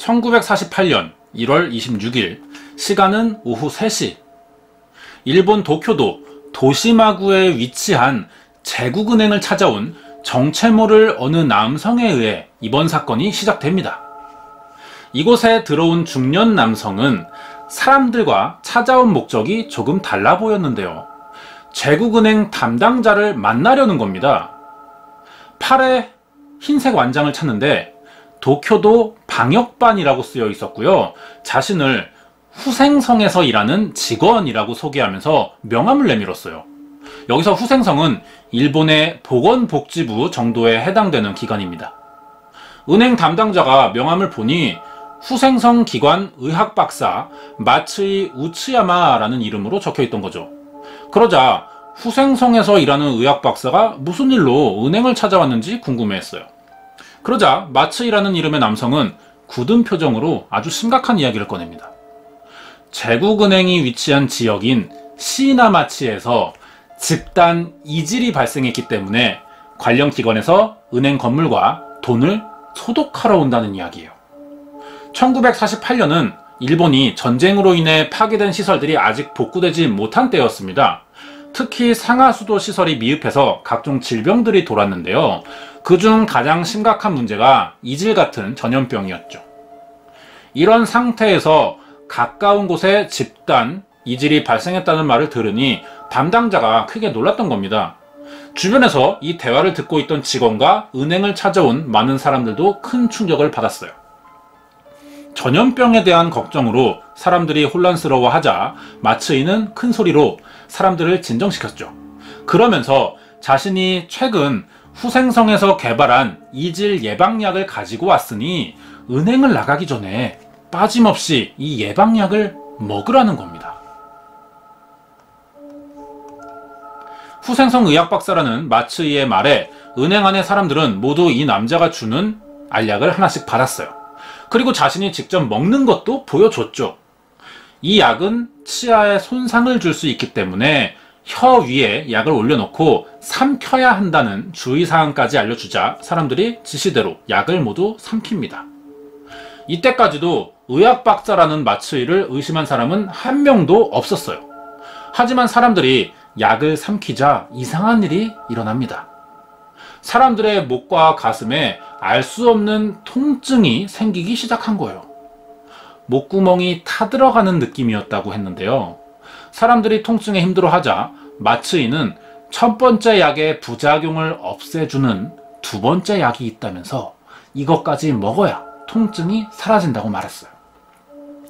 1948년 1월 26일, 시간은 오후 3시. 일본 도쿄도 도시마구에 위치한 제국은행을 찾아온 정체 모를 어느 남성에 의해 이번 사건이 시작됩니다. 이곳에 들어온 중년 남성은 사람들과 찾아온 목적이 조금 달라 보였는데요. 제국은행 담당자를 만나려는 겁니다. 팔에 흰색 완장을 찼는데 도쿄도 방역반이라고 쓰여 있었고요. 자신을 후생성에서 일하는 직원이라고 소개하면서 명함을 내밀었어요. 여기서 후생성은 일본의 보건복지부 정도에 해당되는 기관입니다. 은행 담당자가 명함을 보니 후생성 기관 의학박사 마츠이 우츠야마라는 이름으로 적혀있던 거죠. 그러자 후생성에서 일하는 의학박사가 무슨 일로 은행을 찾아왔는지 궁금해했어요. 그러자 마츠이라는 이름의 남성은 굳은 표정으로 아주 심각한 이야기를 꺼냅니다. 제국은행이 위치한 지역인 시나마치에서 집단 이질이 발생했기 때문에 관련 기관에서 은행 건물과 돈을 소독하러 온다는 이야기예요. 1948년은 일본이 전쟁으로 인해 파괴된 시설들이 아직 복구되지 못한 때였습니다. 특히 상하수도 시설이 미흡해서 각종 질병들이 돌았는데요. 그중 가장 심각한 문제가 이질 같은 전염병이었죠. 이런 상태에서 가까운 곳에 집단 이질이 발생했다는 말을 들으니 담당자가 크게 놀랐던 겁니다. 주변에서 이 대화를 듣고 있던 직원과 은행을 찾아온 많은 사람들도 큰 충격을 받았어요. 전염병에 대한 걱정으로 사람들이 혼란스러워하자 마츠이는 큰 소리로 사람들을 진정시켰죠. 그러면서 자신이 최근 후생성에서 개발한 이질 예방약을 가지고 왔으니 은행을 나가기 전에 빠짐없이 이 예방약을 먹으라는 겁니다. 후생성 의학박사라는 마츠이의 말에 은행 안의 사람들은 모두 이 남자가 주는 알약을 하나씩 받았어요. 그리고 자신이 직접 먹는 것도 보여줬죠. 이 약은 치아에 손상을 줄 수 있기 때문에 혀 위에 약을 올려놓고 삼켜야 한다는 주의사항까지 알려주자 사람들이 지시대로 약을 모두 삼킵니다. 이때까지도 의학박사라는 마츠이를 의심한 사람은 한 명도 없었어요. 하지만 사람들이 약을 삼키자 이상한 일이 일어납니다. 사람들의 목과 가슴에 알 수 없는 통증이 생기기 시작한 거예요. 목구멍이 타들어가는 느낌이었다고 했는데요. 사람들이 통증에 힘들어하자 마츠이는 첫 번째 약의 부작용을 없애주는 두 번째 약이 있다면서 이것까지 먹어야 통증이 사라진다고 말했어요.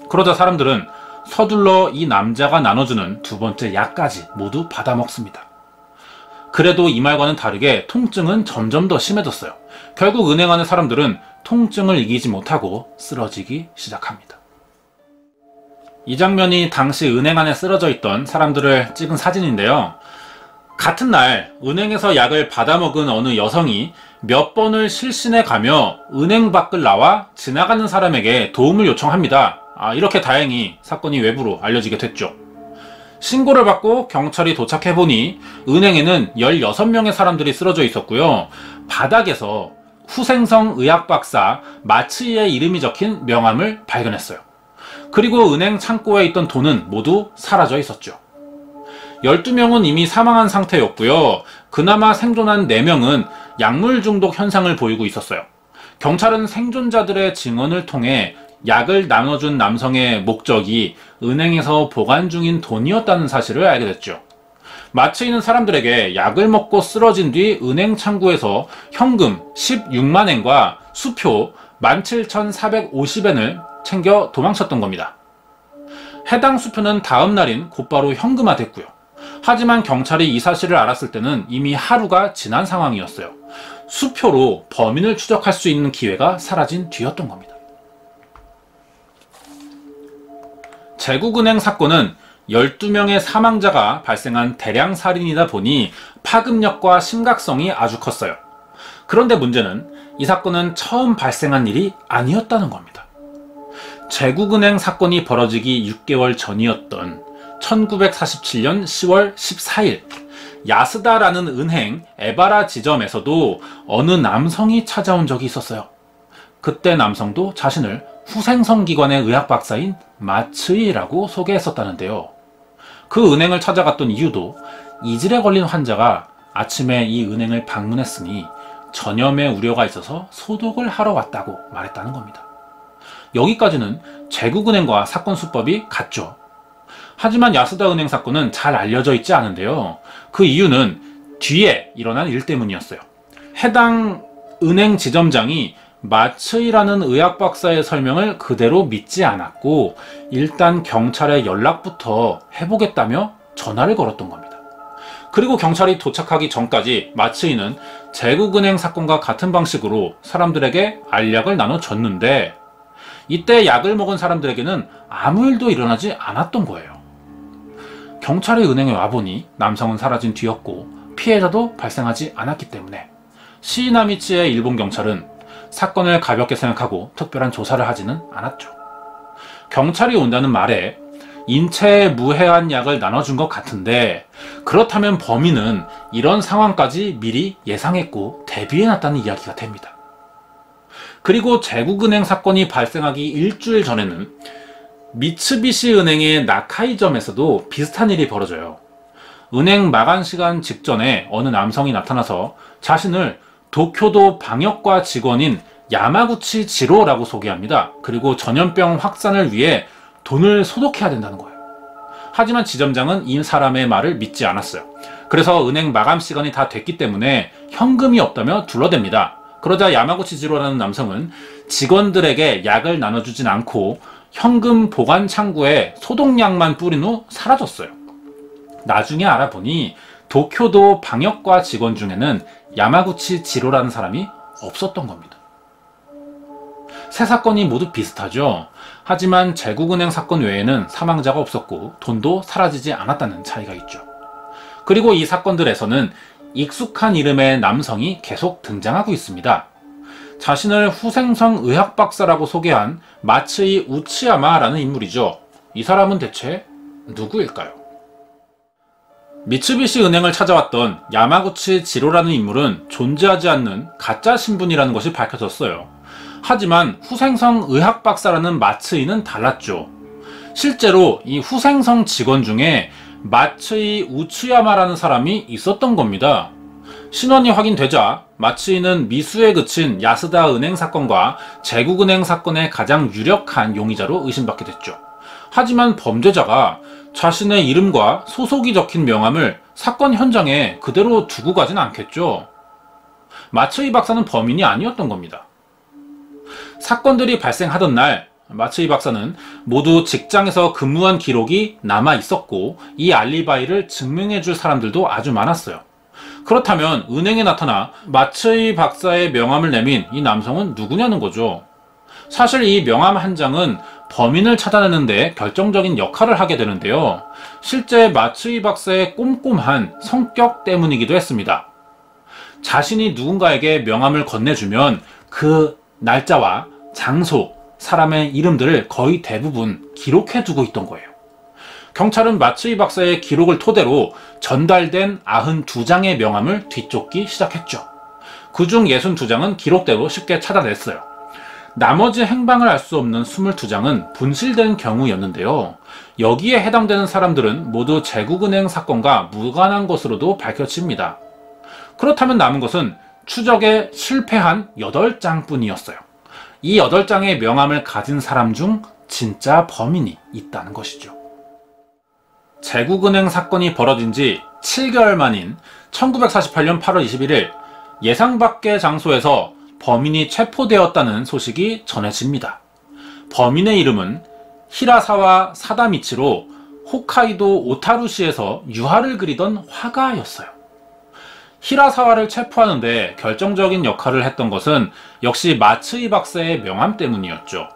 그러자 사람들은 서둘러 이 남자가 나눠주는 두 번째 약까지 모두 받아 먹습니다. 그래도 이 말과는 다르게 통증은 점점 더 심해졌어요. 결국 은행 안의 사람들은 통증을 이기지 못하고 쓰러지기 시작합니다. 이 장면이 당시 은행 안에 쓰러져 있던 사람들을 찍은 사진인데요. 같은 날 은행에서 약을 받아먹은 어느 여성이 몇 번을 실신해 가며 은행 밖을 나와 지나가는 사람에게 도움을 요청합니다. 이렇게 다행히 사건이 외부로 알려지게 됐죠. 신고를 받고 경찰이 도착해보니 은행에는 16명의 사람들이 쓰러져 있었고요. 바닥에서 후생성 의학박사 마츠이의 이름이 적힌 명함을 발견했어요. 그리고 은행 창고에 있던 돈은 모두 사라져 있었죠. 12명은 이미 사망한 상태였고요. 그나마 생존한 4명은 약물 중독 현상을 보이고 있었어요. 경찰은 생존자들의 증언을 통해 약을 나눠준 남성의 목적이 은행에서 보관 중인 돈이었다는 사실을 알게 됐죠. 마츠이는 사람들에게 약을 먹고 쓰러진 뒤 은행 창구에서 현금 16만엔과 수표 17,450엔을 챙겨 도망쳤던 겁니다. 해당 수표는 다음 날인 곧바로 현금화됐고요. 하지만 경찰이 이 사실을 알았을 때는 이미 하루가 지난 상황이었어요. 수표로 범인을 추적할 수 있는 기회가 사라진 뒤였던 겁니다. 제국은행 사건은 12명의 사망자가 발생한 대량 살인이다 보니 파급력과 심각성이 아주 컸어요. 그런데 문제는 이 사건은 처음 발생한 일이 아니었다는 겁니다. 제국은행 사건이 벌어지기 6개월 전이었던 1947년 10월 14일 야스다라는 은행 에바라 지점에서도 어느 남성이 찾아온 적이 있었어요. 그때 남성도 자신을 후생성기관의 의학박사인 마츠이라고 소개했었다는데요. 그 은행을 찾아갔던 이유도 이질에 걸린 환자가 아침에 이 은행을 방문했으니 전염의 우려가 있어서 소독을 하러 왔다고 말했다는 겁니다. 여기까지는 제국은행과 사건 수법이 같죠. 하지만 야스다 은행 사건은 잘 알려져 있지 않은데요. 그 이유는 뒤에 일어난 일 때문이었어요. 해당 은행 지점장이 마츠이라는 의학박사의 설명을 그대로 믿지 않았고 일단 경찰에 연락부터 해보겠다며 전화를 걸었던 겁니다. 그리고 경찰이 도착하기 전까지 마츠이는 제국은행 사건과 같은 방식으로 사람들에게 알약을 나눠줬는데 이때 약을 먹은 사람들에게는 아무 일도 일어나지 않았던 거예요. 경찰이 은행에 와보니 남성은 사라진 뒤였고 피해자도 발생하지 않았기 때문에 시이나미치의 일본 경찰은 사건을 가볍게 생각하고 특별한 조사를 하지는 않았죠. 경찰이 온다는 말에 인체에 무해한 약을 나눠준 것 같은데 그렇다면 범인은 이런 상황까지 미리 예상했고 대비해놨다는 이야기가 됩니다. 그리고 제국은행 사건이 발생하기 일주일 전에는 미츠비시 은행의 나카이점에서도 비슷한 일이 벌어져요. 은행 마감 시간 직전에 어느 남성이 나타나서 자신을 도쿄도 방역과 직원인 야마구치 지로라고 소개합니다. 그리고 전염병 확산을 위해 돈을 소독해야 된다는 거예요. 하지만 지점장은 이 사람의 말을 믿지 않았어요. 그래서 은행 마감 시간이 다 됐기 때문에 현금이 없다며 둘러댑니다. 그러자 야마구치 지로라는 남성은 직원들에게 약을 나눠주진 않고 현금 보관 창구에 소독약만 뿌린 후 사라졌어요. 나중에 알아보니 도쿄도 방역과 직원 중에는 야마구치 지로라는 사람이 없었던 겁니다. 세 사건이 모두 비슷하죠. 하지만 제국은행 사건 외에는 사망자가 없었고 돈도 사라지지 않았다는 차이가 있죠. 그리고 이 사건들에서는 익숙한 이름의 남성이 계속 등장하고 있습니다. 자신을 후생성 의학박사라고 소개한 마츠이 우치야마라는 인물이죠. 이 사람은 대체 누구일까요? 미츠비시 은행을 찾아왔던 야마구치 지로라는 인물은 존재하지 않는 가짜 신분이라는 것이 밝혀졌어요. 하지만 후생성 의학박사라는 마츠이는 달랐죠. 실제로 이 후생성 직원 중에 마츠이 우츠야마라는 사람이 있었던 겁니다. 신원이 확인되자 마츠이는 미수에 그친 야스다 은행 사건과 제국은행 사건의 가장 유력한 용의자로 의심받게 됐죠. 하지만 범죄자가 자신의 이름과 소속이 적힌 명함을 사건 현장에 그대로 두고 가진 않겠죠. 마츠이 박사는 범인이 아니었던 겁니다. 사건들이 발생하던 날 마츠이 박사는 모두 직장에서 근무한 기록이 남아 있었고 이 알리바이를 증명해줄 사람들도 아주 많았어요. 그렇다면 은행에 나타나 마츠이 박사의 명함을 내민 이 남성은 누구냐는 거죠. 사실 이 명함 한 장은 범인을 찾아내는 데 결정적인 역할을 하게 되는데요. 실제 마츠이 박사의 꼼꼼한 성격 때문이기도 했습니다. 자신이 누군가에게 명함을 건네주면 그 날짜와 장소, 사람의 이름들을 거의 대부분 기록해두고 있던 거예요. 경찰은 마츠이 박사의 기록을 토대로 전달된 92장의 명함을 뒤쫓기 시작했죠. 그중 62장은 기록대로 쉽게 찾아냈어요. 나머지 행방을 알 수 없는 22장은 분실된 경우였는데요. 여기에 해당되는 사람들은 모두 제국은행 사건과 무관한 것으로도 밝혀집니다. 그렇다면 남은 것은 추적에 실패한 8장 뿐이었어요. 이 8장의 명함을 가진 사람 중 진짜 범인이 있다는 것이죠. 제국은행 사건이 벌어진 지 7개월 만인 1948년 8월 21일 예상 밖의 장소에서 범인이 체포되었다는 소식이 전해집니다. 범인의 이름은 히라사와 사다미치로 홋카이도 오타루시에서 유화를 그리던 화가였어요. 히라사와를 체포하는데 결정적인 역할을 했던 것은 역시 마츠이 박사의 명함 때문이었죠.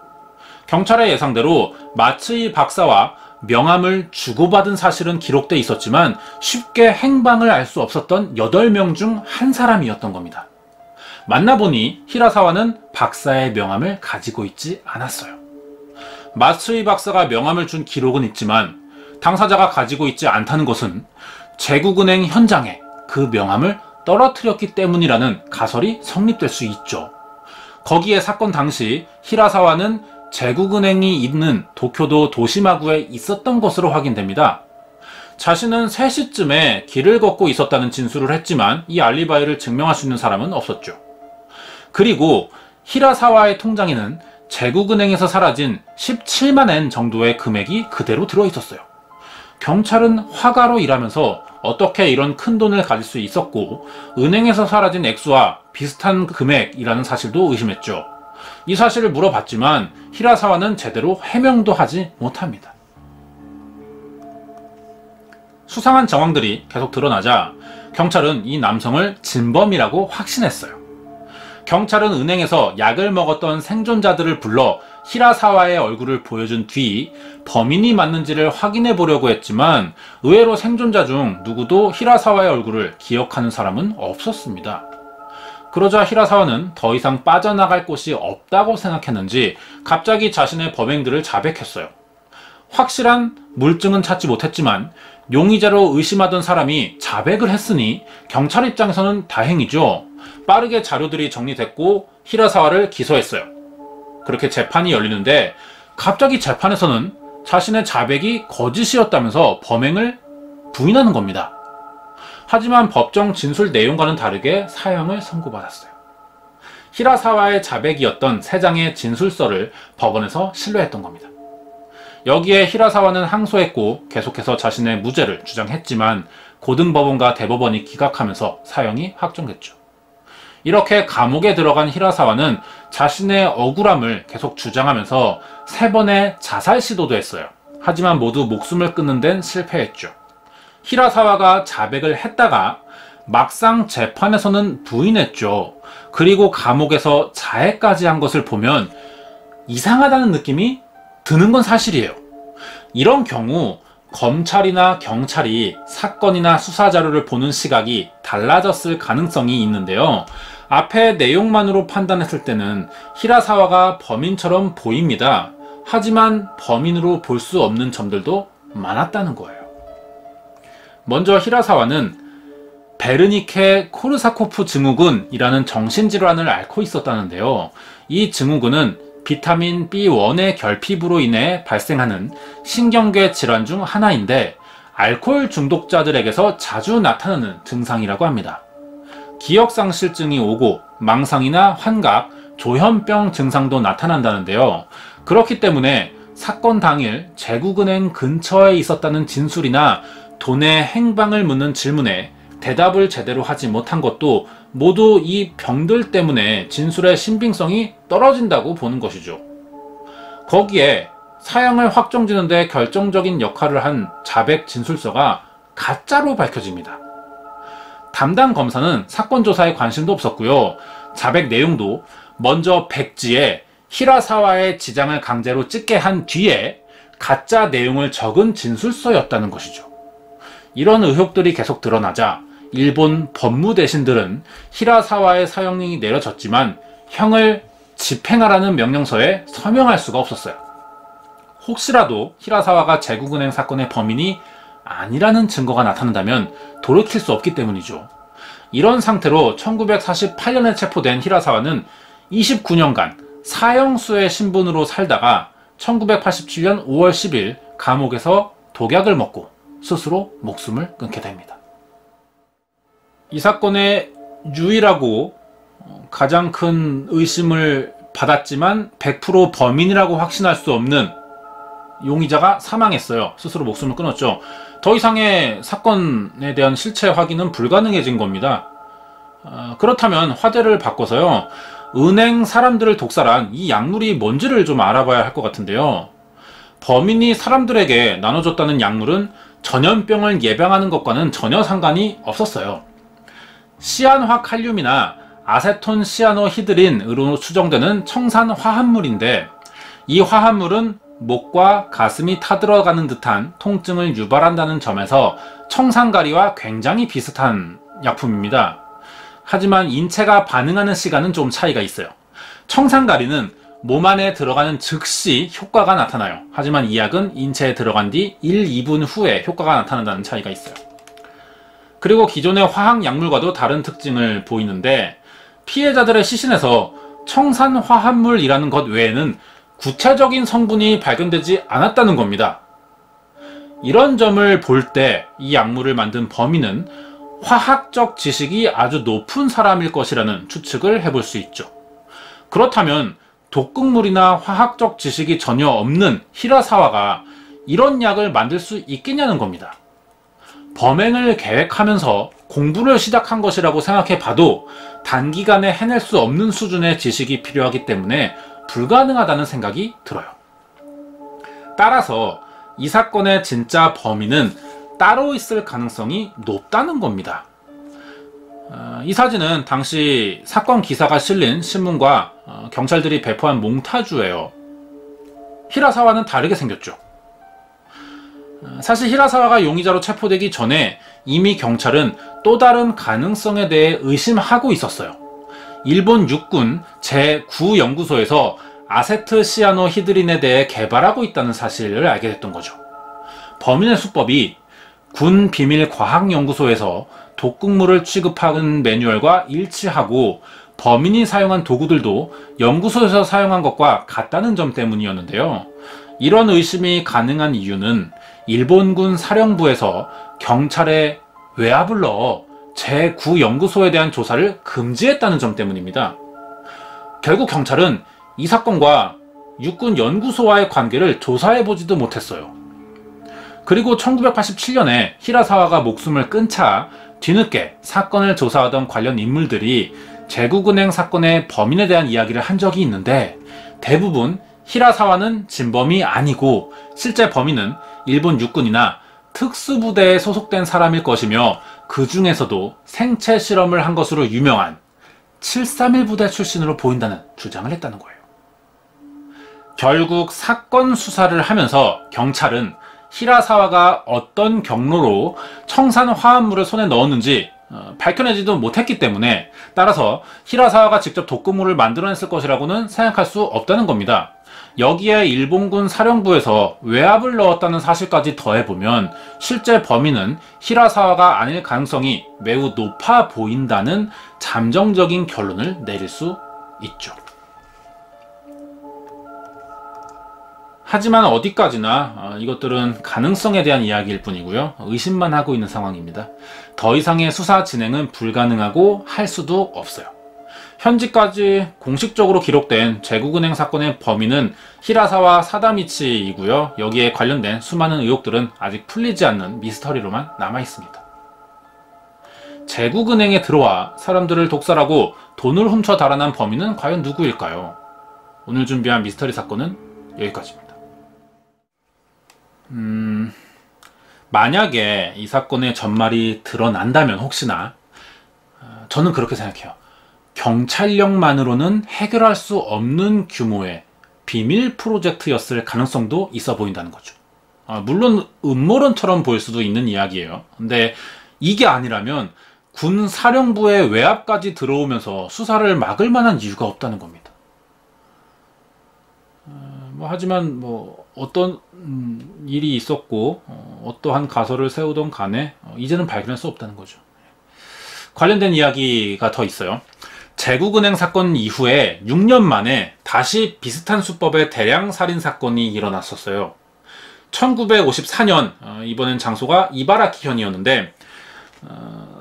경찰의 예상대로 마츠이 박사와 명함을 주고받은 사실은 기록돼 있었지만 쉽게 행방을 알 수 없었던 8명 중 한 사람이었던 겁니다. 만나보니 히라사와는 박사의 명함을 가지고 있지 않았어요. 마츠이 박사가 명함을 준 기록은 있지만 당사자가 가지고 있지 않다는 것은 제국은행 현장에 그 명함을 떨어뜨렸기 때문이라는 가설이 성립될 수 있죠. 거기에 사건 당시 히라사와는 제국은행이 있는 도쿄도 도시마구에 있었던 것으로 확인됩니다. 자신은 3시쯤에 길을 걷고 있었다는 진술을 했지만 이 알리바이를 증명할 수 있는 사람은 없었죠. 그리고 히라사와의 통장에는 제국은행에서 사라진 17만엔 정도의 금액이 그대로 들어있었어요. 경찰은 화가로 일하면서 어떻게 이런 큰 돈을 가질 수 있었고 은행에서 사라진 액수와 비슷한 금액이라는 사실도 의심했죠. 이 사실을 물어봤지만 히라사와는 제대로 해명도 하지 못합니다. 수상한 정황들이 계속 드러나자 경찰은 이 남성을 진범이라고 확신했어요. 경찰은 은행에서 약을 먹었던 생존자들을 불러 히라사와의 얼굴을 보여준 뒤 범인이 맞는지를 확인해 보려고 했지만 의외로 생존자 중 누구도 히라사와의 얼굴을 기억하는 사람은 없었습니다. 그러자 히라사와는 더 이상 빠져나갈 곳이 없다고 생각했는지 갑자기 자신의 범행들을 자백했어요. 확실한 물증은 찾지 못했지만 용의자로 의심하던 사람이 자백을 했으니 경찰 입장에서는 다행이죠. 빠르게 자료들이 정리됐고 히라사와를 기소했어요. 그렇게 재판이 열리는데 갑자기 재판에서는 자신의 자백이 거짓이었다면서 범행을 부인하는 겁니다. 하지만 법정 진술 내용과는 다르게 사형을 선고받았어요. 히라사와의 자백이었던 3장의 진술서를 법원에서 신뢰했던 겁니다. 여기에 히라사와는 항소했고 계속해서 자신의 무죄를 주장했지만 고등법원과 대법원이 기각하면서 사형이 확정됐죠. 이렇게 감옥에 들어간 히라사와는 자신의 억울함을 계속 주장하면서 3번의 자살 시도도 했어요. 하지만 모두 목숨을 끊는 데는 실패했죠. 히라사와가 자백을 했다가 막상 재판에서는 부인했죠. 그리고 감옥에서 자해까지 한 것을 보면 이상하다는 느낌이 드는 건 사실이에요. 이런 경우 검찰이나 경찰이 사건이나 수사 자료를 보는 시각이 달라졌을 가능성이 있는데요. 앞의 내용만으로 판단했을 때는 히라사와가 범인처럼 보입니다. 하지만 범인으로 볼 수 없는 점들도 많았다는 거예요. 먼저 히라사와는 베르니케 코르사코프 증후군이라는 정신질환을 앓고 있었다는데요. 이 증후군은 비타민 B1의 결핍으로 인해 발생하는 신경계 질환 중 하나인데 알코올 중독자들에게서 자주 나타나는 증상이라고 합니다. 기억상실증이 오고 망상이나 환각, 조현병 증상도 나타난다는데요. 그렇기 때문에 사건 당일 제국은행 근처에 있었다는 진술이나 돈의 행방을 묻는 질문에 대답을 제대로 하지 못한 것도 모두 이 병들 때문에 진술의 신빙성이 떨어진다고 보는 것이죠. 거기에 사형을 확정지는 데 결정적인 역할을 한 자백 진술서가 가짜로 밝혀집니다. 담당 검사는 사건 조사에 관심도 없었고요. 자백 내용도 먼저 백지에 히라사와의 지장을 강제로 찍게 한 뒤에 가짜 내용을 적은 진술서였다는 것이죠. 이런 의혹들이 계속 드러나자 일본 법무대신들은 히라사와의 사형이 내려졌지만 형을 집행하라는 명령서에 서명할 수가 없었어요. 혹시라도 히라사와가 제국은행 사건의 범인이 아니라는 증거가 나타난다면 돌이킬 수 없기 때문이죠. 이런 상태로 1948년에 체포된 히라사와는 29년간 사형수의 신분으로 살다가 1987년 5월 10일 감옥에서 독약을 먹고 스스로 목숨을 끊게 됩니다. 이 사건의 유일하고 가장 큰 의심을 받았지만 100% 범인이라고 확신할 수 없는 용의자가 사망했어요. 스스로 목숨을 끊었죠. 더 이상의 사건에 대한 실체 확인은 불가능해진 겁니다. 그렇다면 화제를 바꿔서요. 은행 사람들을 독살한 이 약물이 뭔지를 좀 알아봐야 할 것 같은데요. 범인이 사람들에게 나눠줬다는 약물은 전염병을 예방하는 것과는 전혀 상관이 없었어요. 시안화칼륨이나 아세톤 시아노히드린으로 추정되는 청산 화합물인데 이 화합물은 목과 가슴이 타들어가는 듯한 통증을 유발한다는 점에서 청산가리와 굉장히 비슷한 약품입니다. 하지만 인체가 반응하는 시간은 좀 차이가 있어요. 청산가리는 몸 안에 들어가는 즉시 효과가 나타나요. 하지만 이 약은 인체에 들어간 뒤 1, 2분 후에 효과가 나타난다는 차이가 있어요. 그리고 기존의 화학약물과도 다른 특징을 보이는데 피해자들의 시신에서 청산화합물이라는 것 외에는 구체적인 성분이 발견되지 않았다는 겁니다. 이런 점을 볼 때 이 약물을 만든 범인은 화학적 지식이 아주 높은 사람일 것이라는 추측을 해볼 수 있죠. 그렇다면 독극물이나 화학적 지식이 전혀 없는 히라사와가 이런 약을 만들 수 있겠냐는 겁니다. 범행을 계획하면서 공부를 시작한 것이라고 생각해 봐도 단기간에 해낼 수 없는 수준의 지식이 필요하기 때문에 불가능하다는 생각이 들어요. 따라서 이 사건의 진짜 범인은 따로 있을 가능성이 높다는 겁니다. 이 사진은 당시 사건 기사가 실린 신문과 경찰들이 배포한 몽타주예요. 히라사와는 다르게 생겼죠. 사실 히라사와가 용의자로 체포되기 전에 이미 경찰은 또 다른 가능성에 대해 의심하고 있었어요. 일본 육군 제9연구소에서 아세트시아노히드린에 대해 개발하고 있다는 사실을 알게 됐던 거죠. 범인의 수법이 군 비밀과학연구소에서 독극물을 취급하는 매뉴얼과 일치하고 범인이 사용한 도구들도 연구소에서 사용한 것과 같다는 점 때문이었는데요. 이런 의심이 가능한 이유는 일본군 사령부에서 경찰에 외압을 넣어 제9연구소에 대한 조사를 금지했다는 점 때문입니다. 결국 경찰은 이 사건과 육군 연구소와의 관계를 조사해보지도 못했어요. 그리고 1987년에 히라사와가 목숨을 끈 차 뒤늦게 사건을 조사하던 관련 인물들이 제국은행 사건의 범인에 대한 이야기를 한 적이 있는데 대부분 히라사와는 진범이 아니고 실제 범인은 일본 육군이나 특수부대에 소속된 사람일 것이며 그 중에서도 생체 실험을 한 것으로 유명한 731 부대 출신으로 보인다는 주장을 했다는 거예요. 결국 사건 수사를 하면서 경찰은 히라사와가 어떤 경로로 청산화합물을 손에 넣었는지 밝혀내지도 못했기 때문에 따라서 히라사와가 직접 독극물을 만들어냈을 것이라고는 생각할 수 없다는 겁니다. 여기에 일본군 사령부에서 외압을 넣었다는 사실까지 더해보면 실제 범인은 히라사와가 아닐 가능성이 매우 높아 보인다는 잠정적인 결론을 내릴 수 있죠. 하지만 어디까지나 이것들은 가능성에 대한 이야기일 뿐이고요. 의심만 하고 있는 상황입니다. 더 이상의 수사 진행은 불가능하고 할 수도 없어요. 현지까지 공식적으로 기록된 제국은행 사건의 범인은 히라사와 사다미치이고요. 여기에 관련된 수많은 의혹들은 아직 풀리지 않는 미스터리로만 남아있습니다. 제국은행에 들어와 사람들을 독살하고 돈을 훔쳐 달아난 범인은 과연 누구일까요? 오늘 준비한 미스터리 사건은 여기까지입니다. 만약에 이 사건의 전말이 드러난다면 혹시나 저는 그렇게 생각해요. 경찰력만으로는 해결할 수 없는 규모의 비밀 프로젝트였을 가능성도 있어 보인다는 거죠. 물론 음모론처럼 보일 수도 있는 이야기예요. 근데 이게 아니라면 군 사령부의 외압까지 들어오면서 수사를 막을 만한 이유가 없다는 겁니다. 하지만 어떤 일이 있었고 어떠한 가설을 세우던 간에 이제는 발견할 수 없다는 거죠. 관련된 이야기가 더 있어요. 제국은행 사건 이후에 6년 만에 다시 비슷한 수법의 대량 살인 사건이 일어났었어요. 1954년 이번엔 장소가 이바라키현이었는데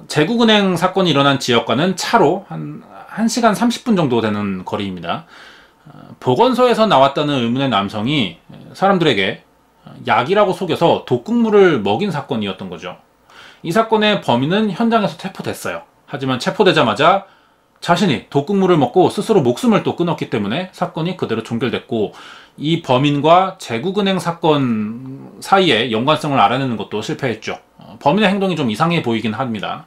제국은행 사건이 일어난 지역과는 차로 한 1시간 30분 정도 되는 거리입니다. 보건소에서 나왔다는 의문의 남성이 사람들에게 약이라고 속여서 독극물을 먹인 사건이었던 거죠. 이 사건의 범인은 현장에서 체포됐어요. 하지만 체포되자마자 자신이 독극물을 먹고 스스로 목숨을 또 끊었기 때문에 사건이 그대로 종결됐고 이 범인과 제국은행 사건 사이의 연관성을 알아내는 것도 실패했죠. 범인의 행동이 좀 이상해 보이긴 합니다.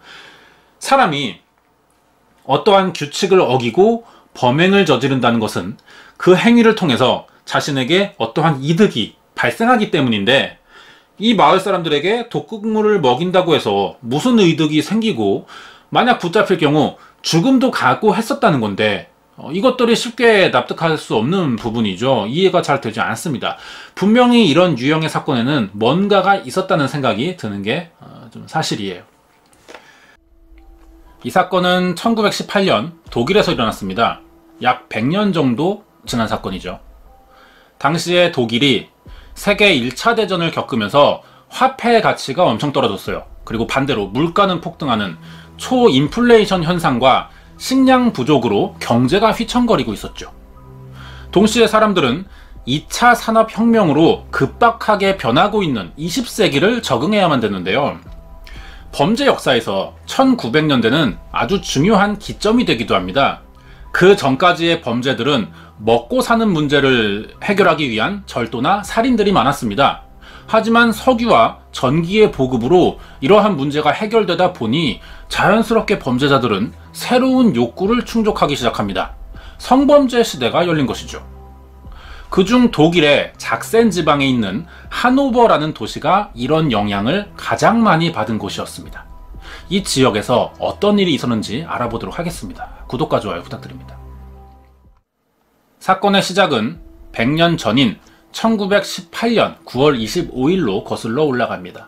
사람이 어떠한 규칙을 어기고 범행을 저지른다는 것은 그 행위를 통해서 자신에게 어떠한 이득이 발생하기 때문인데 이 마을 사람들에게 독극물을 먹인다고 해서 무슨 이득이 생기고 만약 붙잡힐 경우 죽음도 각오했었다는 건데 이것들이 쉽게 납득할 수 없는 부분이죠. 이해가 잘 되지 않습니다. 분명히 이런 유형의 사건에는 뭔가가 있었다는 생각이 드는 게 좀 사실이에요. 이 사건은 1918년 독일에서 일어났습니다. 약 100년 정도 지난 사건이죠. 당시에 독일이 세계 1차 대전을 겪으면서 화폐의 가치가 엄청 떨어졌어요. 그리고 반대로 물가는 폭등하는 초인플레이션 현상과 식량 부족으로 경제가 휘청거리고 있었죠. 동시에 사람들은 2차 산업혁명으로 급박하게 변하고 있는 20세기를 적응해야만 됐는데요. 범죄 역사에서 1900년대는 아주 중요한 기점이 되기도 합니다. 그 전까지의 범죄들은 먹고 사는 문제를 해결하기 위한 절도나 살인들이 많았습니다. 하지만 석유와 전기의 보급으로 이러한 문제가 해결되다 보니 자연스럽게 범죄자들은 새로운 욕구를 충족하기 시작합니다. 성범죄 시대가 열린 것이죠. 그중 독일의 작센 지방에 있는 하노버라는 도시가 이런 영향을 가장 많이 받은 곳이었습니다. 이 지역에서 어떤 일이 있었는지 알아보도록 하겠습니다. 구독과 좋아요 부탁드립니다. 사건의 시작은 100년 전인 1918년 9월 25일로 거슬러 올라갑니다.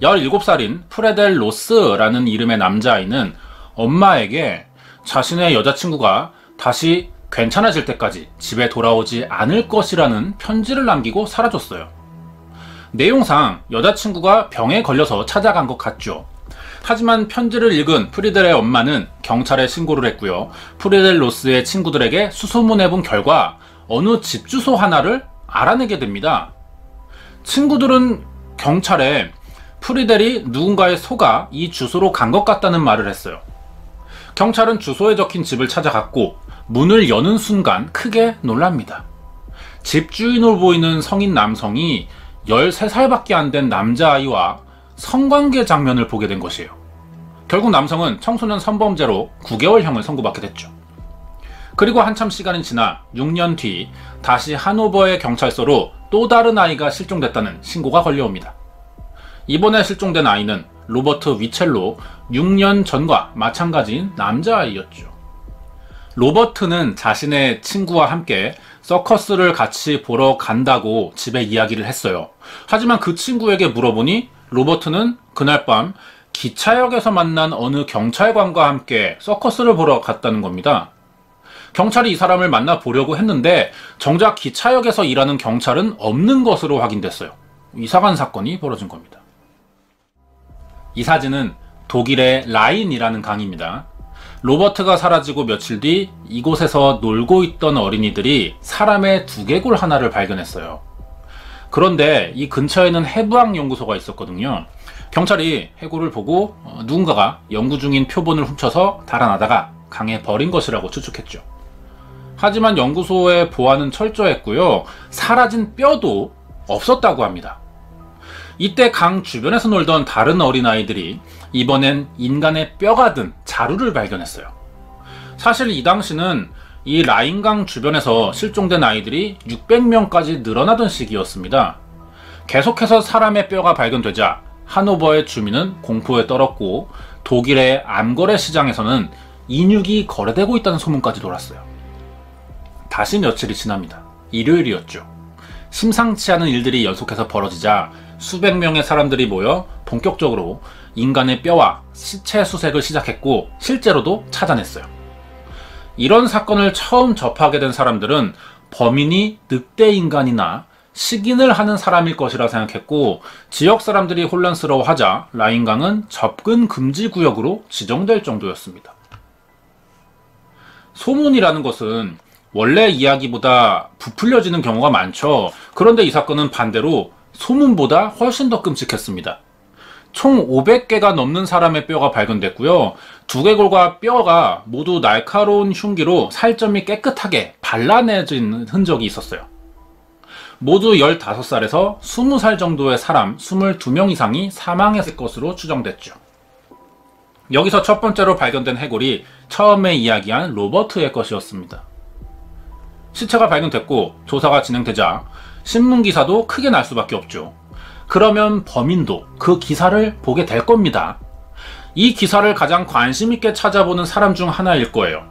17살인 프레델 로스라는 이름의 남자아이는 엄마에게 자신의 여자친구가 다시 괜찮아질 때까지 집에 돌아오지 않을 것이라는 편지를 남기고 사라졌어요. 내용상 여자친구가 병에 걸려서 찾아간 것 같죠. 하지만 편지를 읽은 프리델의 엄마는 경찰에 신고를 했고요. 프리델 로스의 친구들에게 수소문해본 결과 어느 집 주소 하나를 알아내게 됩니다. 친구들은 경찰에 프리델이 누군가에 속아 이 주소로 간 것 같다는 말을 했어요. 경찰은 주소에 적힌 집을 찾아갔고 문을 여는 순간 크게 놀랍니다. 집주인으로 보이는 성인 남성이 13살밖에 안 된 남자아이와 성관계 장면을 보게 된 것이에요. 결국 남성은 청소년 성범죄로 9개월형을 선고받게 됐죠. 그리고 한참 시간이 지나 6년 뒤 다시 하노버의 경찰서로 또 다른 아이가 실종됐다는 신고가 걸려옵니다. 이번에 실종된 아이는 로버트 위첼로 6년 전과 마찬가지인 남자아이였죠. 로버트는 자신의 친구와 함께 서커스를 같이 보러 간다고 집에 이야기를 했어요. 하지만 그 친구에게 물어보니 로버트는 그날 밤 기차역에서 만난 어느 경찰관과 함께 서커스를 보러 갔다는 겁니다. 경찰이 이 사람을 만나보려고 했는데 정작 기차역에서 일하는 경찰은 없는 것으로 확인됐어요. 이상한 사건이 벌어진 겁니다. 이 사진은 독일의 라인이라는 강입니다. 로버트가 사라지고 며칠 뒤 이곳에서 놀고 있던 어린이들이 사람의 두개골 하나를 발견했어요. 그런데 이 근처에는 해부학 연구소가 있었거든요. 경찰이 해골을 보고 누군가가 연구 중인 표본을 훔쳐서 달아나다가 강에 버린 것이라고 추측했죠. 하지만 연구소의 보안은 철저했고요. 사라진 뼈도 없었다고 합니다. 이때 강 주변에서 놀던 다른 어린아이들이 이번엔 인간의 뼈가 든 자루를 발견했어요. 사실 이 당시는 이 라인강 주변에서 실종된 아이들이 600명까지 늘어나던 시기였습니다. 계속해서 사람의 뼈가 발견되자 하노버의 주민은 공포에 떨었고 독일의 암거래 시장에서는 인육이 거래되고 있다는 소문까지 돌았어요. 다시 며칠이 지납니다. 일요일이었죠. 심상치 않은 일들이 연속해서 벌어지자 수백 명의 사람들이 모여 본격적으로 인간의 뼈와 시체 수색을 시작했고 실제로도 찾아냈어요. 이런 사건을 처음 접하게 된 사람들은 범인이 늑대 인간이나 식인을 하는 사람일 것이라 생각했고 지역 사람들이 혼란스러워하자 라인강은 접근 금지 구역으로 지정될 정도였습니다. 소문이라는 것은 원래 이야기보다 부풀려지는 경우가 많죠. 그런데 이 사건은 반대로 소문보다 훨씬 더 끔찍했습니다. 총 500개가 넘는 사람의 뼈가 발견됐고요. 두개골과 뼈가 모두 날카로운 흉기로 살점이 깨끗하게 발라내진 흔적이 있었어요. 모두 15살에서 20살 정도의 사람 22명 이상이 사망했을 것으로 추정됐죠. 여기서 첫 번째로 발견된 해골이 처음에 이야기한 로버트의 것이었습니다. 시체가 발견됐고 조사가 진행되자 신문기사도 크게 날 수밖에 없죠. 그러면 범인도 그 기사를 보게 될 겁니다. 이 기사를 가장 관심 있게 찾아보는 사람 중 하나일 거예요.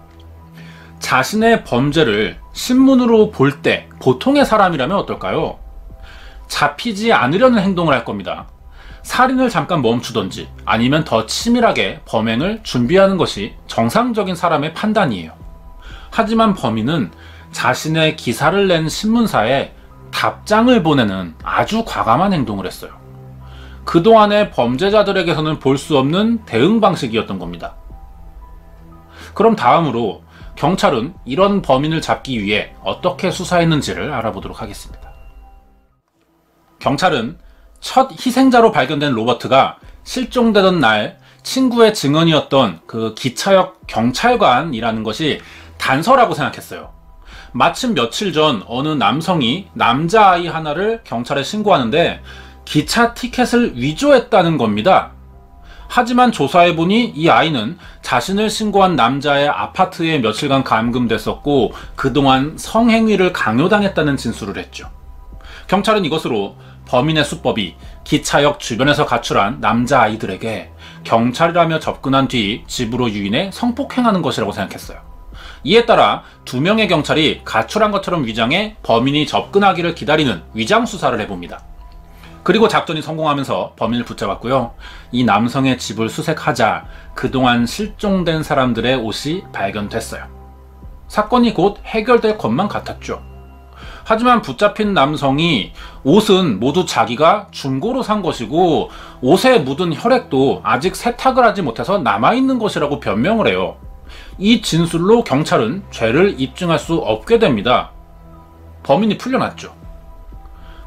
자신의 범죄를 신문으로 볼 때 보통의 사람이라면 어떨까요? 잡히지 않으려는 행동을 할 겁니다. 살인을 잠깐 멈추던지 아니면 더 치밀하게 범행을 준비하는 것이 정상적인 사람의 판단이에요. 하지만 범인은 자신의 기사를 낸 신문사에 답장을 보내는 아주 과감한 행동을 했어요. 그동안의 범죄자들에게서는 볼 수 없는 대응 방식이었던 겁니다. 그럼 다음으로 경찰은 이런 범인을 잡기 위해 어떻게 수사했는지를 알아보도록 하겠습니다. 경찰은 첫 희생자로 발견된 로버트가 실종되던 날 친구의 증언이었던 그 기차역 경찰관이라는 것이 단서라고 생각했어요. 마침 며칠 전 어느 남성이 남자아이 하나를 경찰에 신고하는데 기차 티켓을 위조했다는 겁니다. 하지만 조사해보니 이 아이는 자신을 신고한 남자의 아파트에 며칠간 감금됐었고 그동안 성행위를 강요당했다는 진술을 했죠. 경찰은 이것으로 범인의 수법이 기차역 주변에서 가출한 남자아이들에게 경찰이라며 접근한 뒤 집으로 유인해 성폭행하는 것이라고 생각했어요. 이에 따라 2명의 경찰이 가출한 것처럼 위장해 범인이 접근하기를 기다리는 위장 수사를 해봅니다. 그리고 작전이 성공하면서 범인을 붙잡았고요. 이 남성의 집을 수색하자 그동안 실종된 사람들의 옷이 발견됐어요. 사건이 곧 해결될 것만 같았죠. 하지만 붙잡힌 남성이 옷은 모두 자기가 중고로 산 것이고 옷에 묻은 혈액도 아직 세탁을 하지 못해서 남아있는 것이라고 변명을 해요. 이 진술로 경찰은 죄를 입증할 수 없게 됩니다. 범인이 풀려났죠.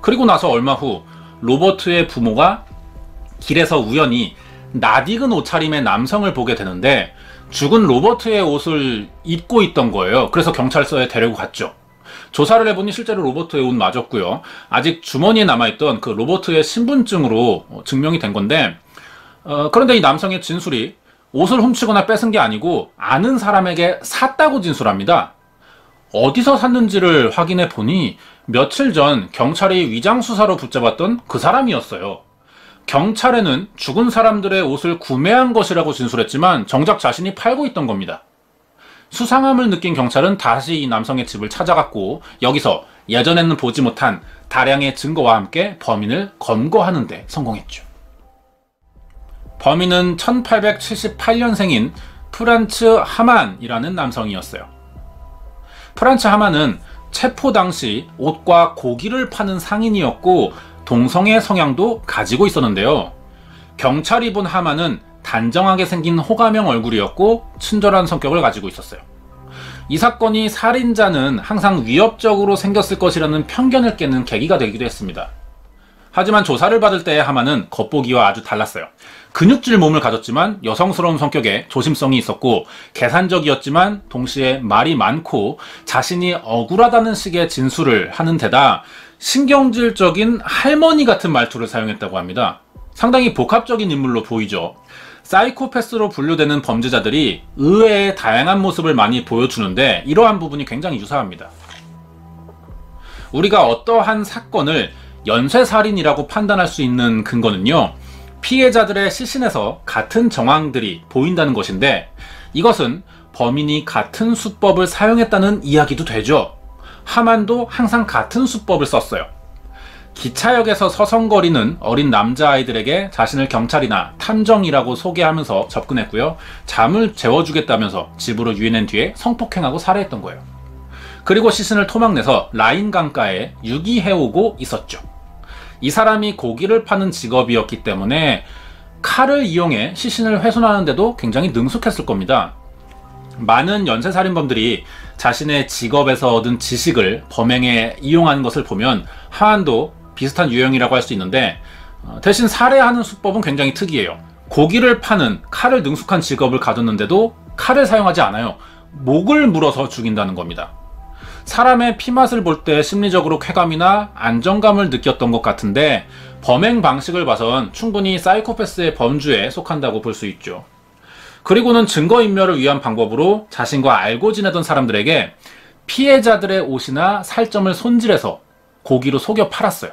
그리고 나서 얼마 후 로버트의 부모가 길에서 우연히 낯익은 옷차림의 남성을 보게 되는데 죽은 로버트의 옷을 입고 있던 거예요. 그래서 경찰서에 데리고 갔죠. 조사를 해보니 실제로 로버트의 옷 맞았고요. 아직 주머니에 남아있던 그 로버트의 신분증으로 증명이 된 건데 그런데 이 남성의 진술이 옷을 훔치거나 뺏은 게 아니고 아는 사람에게 샀다고 진술합니다. 어디서 샀는지를 확인해 보니 며칠 전 경찰이 위장수사로 붙잡았던 그 사람이었어요. 경찰에는 죽은 사람들의 옷을 구매한 것이라고 진술했지만 정작 자신이 팔고 있던 겁니다. 수상함을 느낀 경찰은 다시 이 남성의 집을 찾아갔고 여기서 예전에는 보지 못한 다량의 증거와 함께 범인을 검거하는 데 성공했죠. 범인은 1878년생인 프란츠 하만이라는 남성이었어요. 프란츠 하만은 체포 당시 옷과 고기를 파는 상인이었고 동성애 성향도 가지고 있었는데요. 경찰이 본 하만은 단정하게 생긴 호감형 얼굴이었고 친절한 성격을 가지고 있었어요. 이 사건이 살인자는 항상 위협적으로 생겼을 것이라는 편견을 깨는 계기가 되기도 했습니다. 하지만 조사를 받을 때의 하만은 겉보기와 아주 달랐어요. 근육질 몸을 가졌지만 여성스러운 성격에 조심성이 있었고 계산적이었지만 동시에 말이 많고 자신이 억울하다는 식의 진술을 하는 데다 신경질적인 할머니 같은 말투를 사용했다고 합니다. 상당히 복합적인 인물로 보이죠. 사이코패스로 분류되는 범죄자들이 의외의 다양한 모습을 많이 보여주는데 이러한 부분이 굉장히 유사합니다. 우리가 어떠한 사건을 연쇄살인이라고 판단할 수 있는 근거는요, 피해자들의 시신에서 같은 정황들이 보인다는 것인데 이것은 범인이 같은 수법을 사용했다는 이야기도 되죠. 하만도 항상 같은 수법을 썼어요. 기차역에서 서성거리는 어린 남자아이들에게 자신을 경찰이나 탐정이라고 소개하면서 접근했고요. 잠을 재워주겠다면서 집으로 유인한 뒤에 성폭행하고 살해했던 거예요. 그리고 시신을 토막내서 라인 강가에 유기해오고 있었죠. 이 사람이 고기를 파는 직업이었기 때문에 칼을 이용해 시신을 훼손하는데도 굉장히 능숙했을 겁니다. 많은 연쇄살인범들이 자신의 직업에서 얻은 지식을 범행에 이용하는 것을 보면 하만도 비슷한 유형이라고 할 수 있는데 대신 살해하는 수법은 굉장히 특이해요. 고기를 파는 칼을 능숙한 직업을 가졌는데도 칼을 사용하지 않아요. 목을 물어서 죽인다는 겁니다. 사람의 피맛을 볼 때 심리적으로 쾌감이나 안정감을 느꼈던 것 같은데 범행 방식을 봐선 충분히 사이코패스의 범주에 속한다고 볼 수 있죠. 그리고는 증거인멸을 위한 방법으로 자신과 알고 지내던 사람들에게 피해자들의 옷이나 살점을 손질해서 고기로 속여 팔았어요.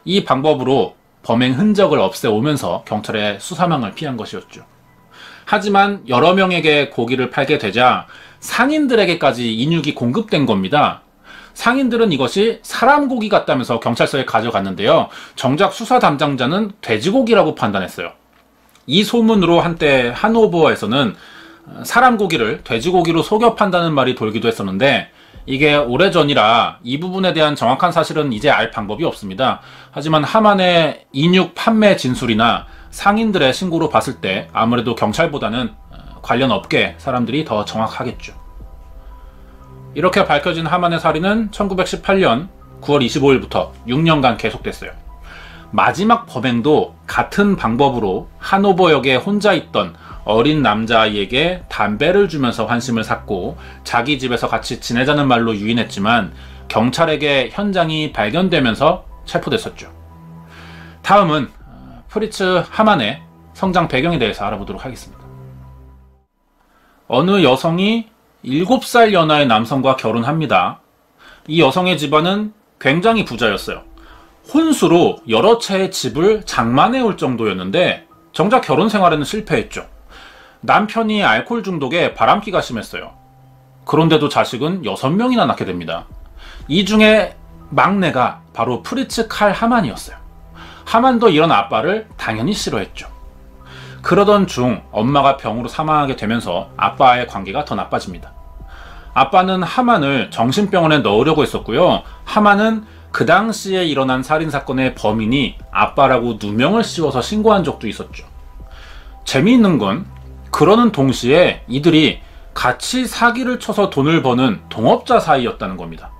이 방법으로 범행 흔적을 없애오면서 경찰의 수사망을 피한 것이었죠. 하지만 여러 명에게 고기를 팔게 되자 상인들에게까지 인육이 공급된 겁니다. 상인들은 이것이 사람 고기 같다면서 경찰서에 가져갔는데요. 정작 수사 담당자는 돼지고기라고 판단했어요. 이 소문으로 한때 하노버에서는 사람 고기를 돼지고기로 속여 판다는 말이 돌기도 했었는데 이게 오래전이라 이 부분에 대한 정확한 사실은 이제 알 방법이 없습니다. 하지만 하만의 인육 판매 진술이나 상인들의 신고로 봤을 때 아무래도 경찰보다는 관련 업계 사람들이 더 정확하겠죠. 이렇게 밝혀진 하만의 살인은 1918년 9월 25일부터 6년간 계속됐어요. 마지막 범행도 같은 방법으로 하노버역에 혼자 있던 어린 남자아이에게 담배를 주면서 환심을 샀고 자기 집에서 같이 지내자는 말로 유인했지만 경찰에게 현장이 발견되면서 체포됐었죠. 다음은 프리츠 하만의 성장 배경에 대해서 알아보도록 하겠습니다. 어느 여성이 7살 연하의 남성과 결혼합니다. 이 여성의 집안은 굉장히 부자였어요. 혼수로 여러 채의 집을 장만해 올 정도였는데 정작 결혼 생활에는 실패했죠. 남편이 알코올 중독에 바람기가 심했어요. 그런데도 자식은 6명이나 낳게 됩니다. 이 중에 막내가 바로 프리츠 칼 하만이었어요. 하만도 이런 아빠를 당연히 싫어했죠. 그러던 중 엄마가 병으로 사망하게 되면서 아빠와의 관계가 더 나빠집니다. 아빠는 하만을 정신병원에 넣으려고 했었고요. 하만은 그 당시에 일어난 살인사건의 범인이 아빠라고 누명을 씌워서 신고한 적도 있었죠. 재미있는 건 그러는 동시에 이들이 같이 사기를 쳐서 돈을 버는 동업자 사이였다는 겁니다.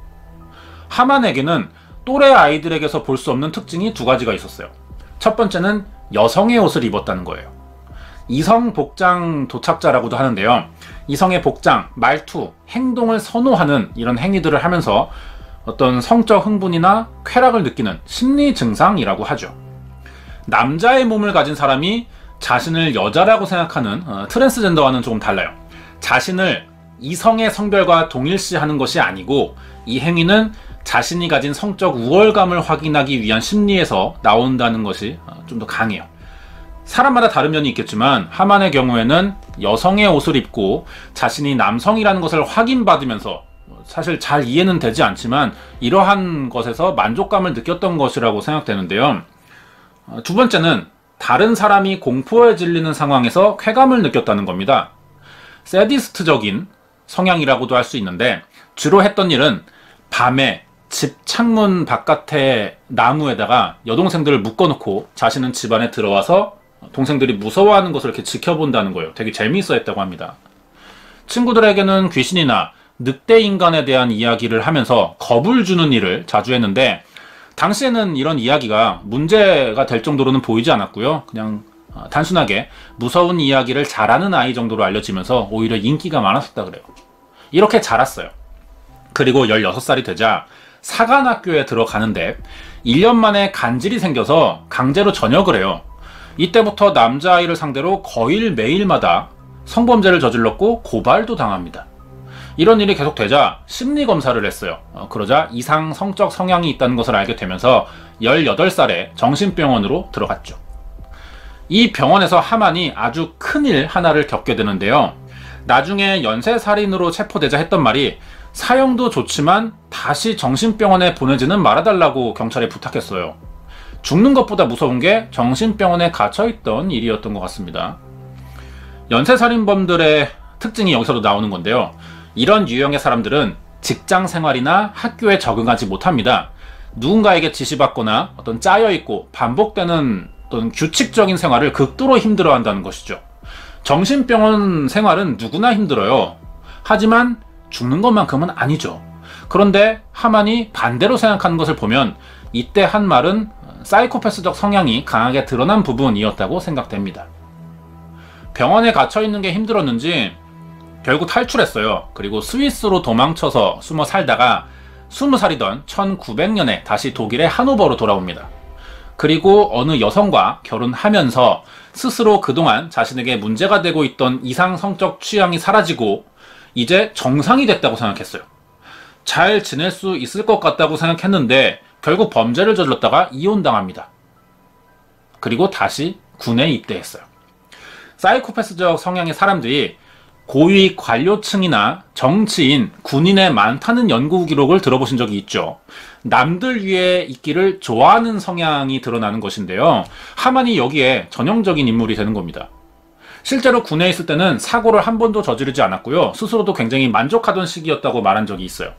하만에게는 또래 아이들에게서 볼 수 없는 특징이 2가지가 있었어요. 첫 번째는 여성의 옷을 입었다는 거예요. 이성 복장 도착자라고도 하는데요. 이성의 복장, 말투, 행동을 선호하는 이런 행위들을 하면서 어떤 성적 흥분이나 쾌락을 느끼는 심리 증상이라고 하죠. 남자의 몸을 가진 사람이 자신을 여자라고 생각하는 트랜스젠더와는 조금 달라요. 자신을 이성의 성별과 동일시하는 것이 아니고 이 행위는 자신이 가진 성적 우월감을 확인하기 위한 심리에서 나온다는 것이 좀 더 강해요. 사람마다 다른 면이 있겠지만 하만의 경우에는 여성의 옷을 입고 자신이 남성이라는 것을 확인받으면서 사실 잘 이해는 되지 않지만 이러한 것에서 만족감을 느꼈던 것이라고 생각되는데요. 2번째는 다른 사람이 공포에 질리는 상황에서 쾌감을 느꼈다는 겁니다. 세디스트적인 성향이라고도 할 수 있는데 주로 했던 일은 밤에 집 창문 바깥에 나무에다가 여동생들을 묶어놓고 자신은 집 안에 들어와서 동생들이 무서워하는 것을 이렇게 지켜본다는 거예요. 되게 재미있어 했다고 합니다. 친구들에게는 귀신이나 늑대 인간에 대한 이야기를 하면서 겁을 주는 일을 자주 했는데 당시에는 이런 이야기가 문제가 될 정도로는 보이지 않았고요. 그냥 단순하게 무서운 이야기를 잘하는 아이 정도로 알려지면서 오히려 인기가 많았었다 그래요. 이렇게 자랐어요. 그리고 16살이 되자 사관학교에 들어가는데 1년 만에 간질이 생겨서 강제로 전역을 해요. 이때부터 남자아이를 상대로 거의 매일마다 성범죄를 저질렀고 고발도 당합니다. 이런 일이 계속되자 심리검사를 했어요. 그러자 이상 성적 성향이 있다는 것을 알게 되면서 18살에 정신병원으로 들어갔죠. 이 병원에서 하만이 아주 큰일 하나를 겪게 되는데요. 나중에 연쇄살인으로 체포되자 했던 말이 사형도 좋지만 다시 정신병원에 보내지는 말아달라고 경찰에 부탁했어요. 죽는 것보다 무서운 게 정신병원에 갇혀있던 일이었던 것 같습니다. 연쇄살인범들의 특징이 여기서도 나오는 건데요. 이런 유형의 사람들은 직장 생활이나 학교에 적응하지 못합니다. 누군가에게 지시받거나 어떤 짜여있고 반복되는 어떤 규칙적인 생활을 극도로 힘들어한다는 것이죠. 정신병원 생활은 누구나 힘들어요. 하지만 죽는 것만큼은 아니죠. 그런데 하만이 반대로 생각하는 것을 보면 이때 한 말은 사이코패스적 성향이 강하게 드러난 부분이었다고 생각됩니다. 병원에 갇혀있는 게 힘들었는지 결국 탈출했어요. 그리고 스위스로 도망쳐서 숨어 살다가 20살이던 1900년에 다시 독일의 하노버로 돌아옵니다. 그리고 어느 여성과 결혼하면서 스스로 그동안 자신에게 문제가 되고 있던 이상 성적 취향이 사라지고 이제 정상이 됐다고 생각했어요. 잘 지낼 수 있을 것 같다고 생각했는데 결국 범죄를 저질렀다가 이혼당합니다. 그리고 다시 군에 입대했어요. 사이코패스적 성향의 사람들이 고위 관료층이나 정치인, 군인에 많다는 연구 기록을 들어보신 적이 있죠. 남들 위에 있기를 좋아하는 성향이 드러나는 것인데요. 하만이 여기에 전형적인 인물이 되는 겁니다. 실제로 군에 있을 때는 사고를 한 번도 저지르지 않았고요. 스스로도 굉장히 만족하던 시기였다고 말한 적이 있어요.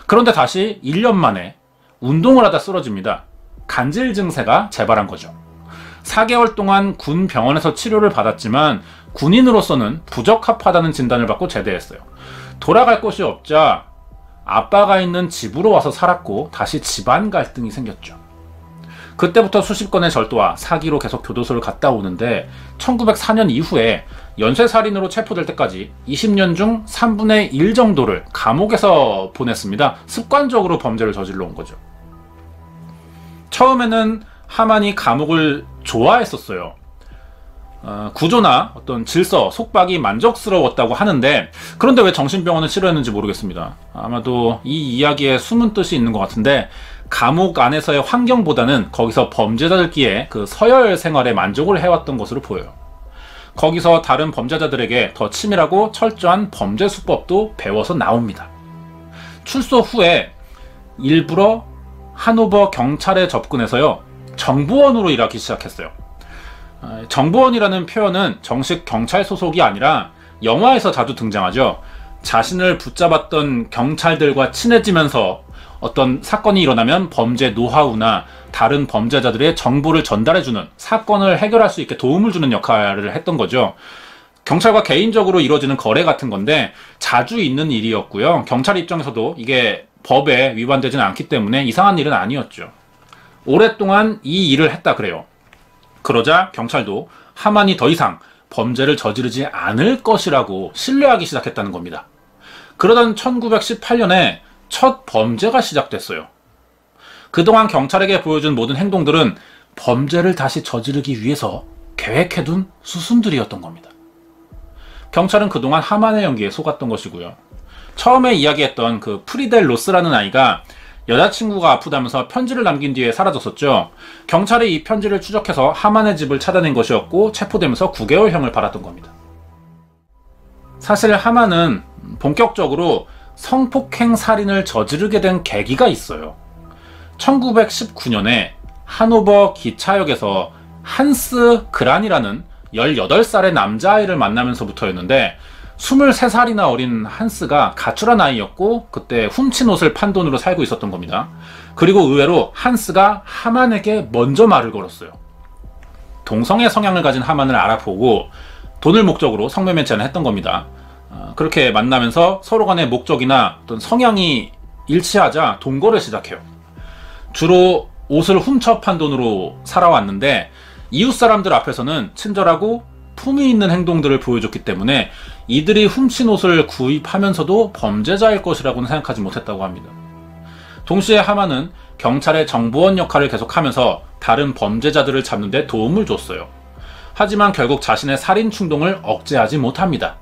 그런데 다시 1년 만에 운동을 하다 쓰러집니다. 간질 증세가 재발한 거죠. 4개월 동안 군 병원에서 치료를 받았지만 군인으로서는 부적합하다는 진단을 받고 제대했어요. 돌아갈 곳이 없자 아빠가 있는 집으로 와서 살았고 다시 집안 갈등이 생겼죠. 그때부터 수십 건의 절도와 사기로 계속 교도소를 갔다 오는데 1904년 이후에 연쇄살인으로 체포될 때까지 20년 중 3분의 1 정도를 감옥에서 보냈습니다. 습관적으로 범죄를 저질러 온 거죠. 처음에는 하만이 감옥을 좋아했었어요. 구조나 어떤 질서, 속박이 만족스러웠다고 하는데, 그런데 왜 정신병원을 싫어했는지 모르겠습니다. 아마도 이 이야기에 숨은 뜻이 있는 것 같은데, 감옥 안에서의 환경보다는 거기서 범죄자들끼리 그 서열 생활에 만족을 해왔던 것으로 보여요. 거기서 다른 범죄자들에게 더 치밀하고 철저한 범죄 수법도 배워서 나옵니다. 출소 후에 일부러 하노버 경찰에 접근해서요, 정보원으로 일하기 시작했어요. 정보원이라는 표현은 정식 경찰 소속이 아니라 영화에서 자주 등장하죠. 자신을 붙잡았던 경찰들과 친해지면서 어떤 사건이 일어나면 범죄 노하우나 다른 범죄자들의 정보를 전달해주는, 사건을 해결할 수 있게 도움을 주는 역할을 했던 거죠. 경찰과 개인적으로 이루어지는 거래 같은 건데 자주 있는 일이었고요. 경찰 입장에서도 이게 법에 위반되지는 않기 때문에 이상한 일은 아니었죠. 오랫동안 이 일을 했다 그래요. 그러자 경찰도 하만이 더 이상 범죄를 저지르지 않을 것이라고 신뢰하기 시작했다는 겁니다. 그러던 1918년에 첫 범죄가 시작됐어요. 그동안 경찰에게 보여준 모든 행동들은 범죄를 다시 저지르기 위해서 계획해둔 수순들이었던 겁니다. 경찰은 그동안 하만의 연기에 속았던 것이고요. 처음에 이야기했던 그 프리델 로스라는 아이가 여자친구가 아프다면서 편지를 남긴 뒤에 사라졌었죠. 경찰이 이 편지를 추적해서 하만의 집을 찾아낸 것이었고 체포되면서 9개월형을 받았던 겁니다. 사실 하만은 본격적으로 성폭행 살인을 저지르게 된 계기가 있어요. 1919년에 하노버 기차역에서 한스 그란이라는 18살의 남자아이를 만나면서부터였는데, 23살이나 어린 한스가 가출한 아이였고 그때 훔친 옷을 판 돈으로 살고 있었던 겁니다. 그리고 의외로 한스가 하만에게 먼저 말을 걸었어요. 동성애 성향을 가진 하만을 알아보고 돈을 목적으로 성매매 제안을 했던 겁니다. 그렇게 만나면서 서로 간의 목적이나 어떤 성향이 일치하자 동거를 시작해요. 주로 옷을 훔쳐 판 돈으로 살아왔는데 이웃 사람들 앞에서는 친절하고 품위 있는 행동들을 보여줬기 때문에 이들이 훔친 옷을 구입하면서도 범죄자일 것이라고는 생각하지 못했다고 합니다. 동시에 하만은 경찰의 정보원 역할을 계속하면서 다른 범죄자들을 잡는 데 도움을 줬어요. 하지만 결국 자신의 살인 충동을 억제하지 못합니다.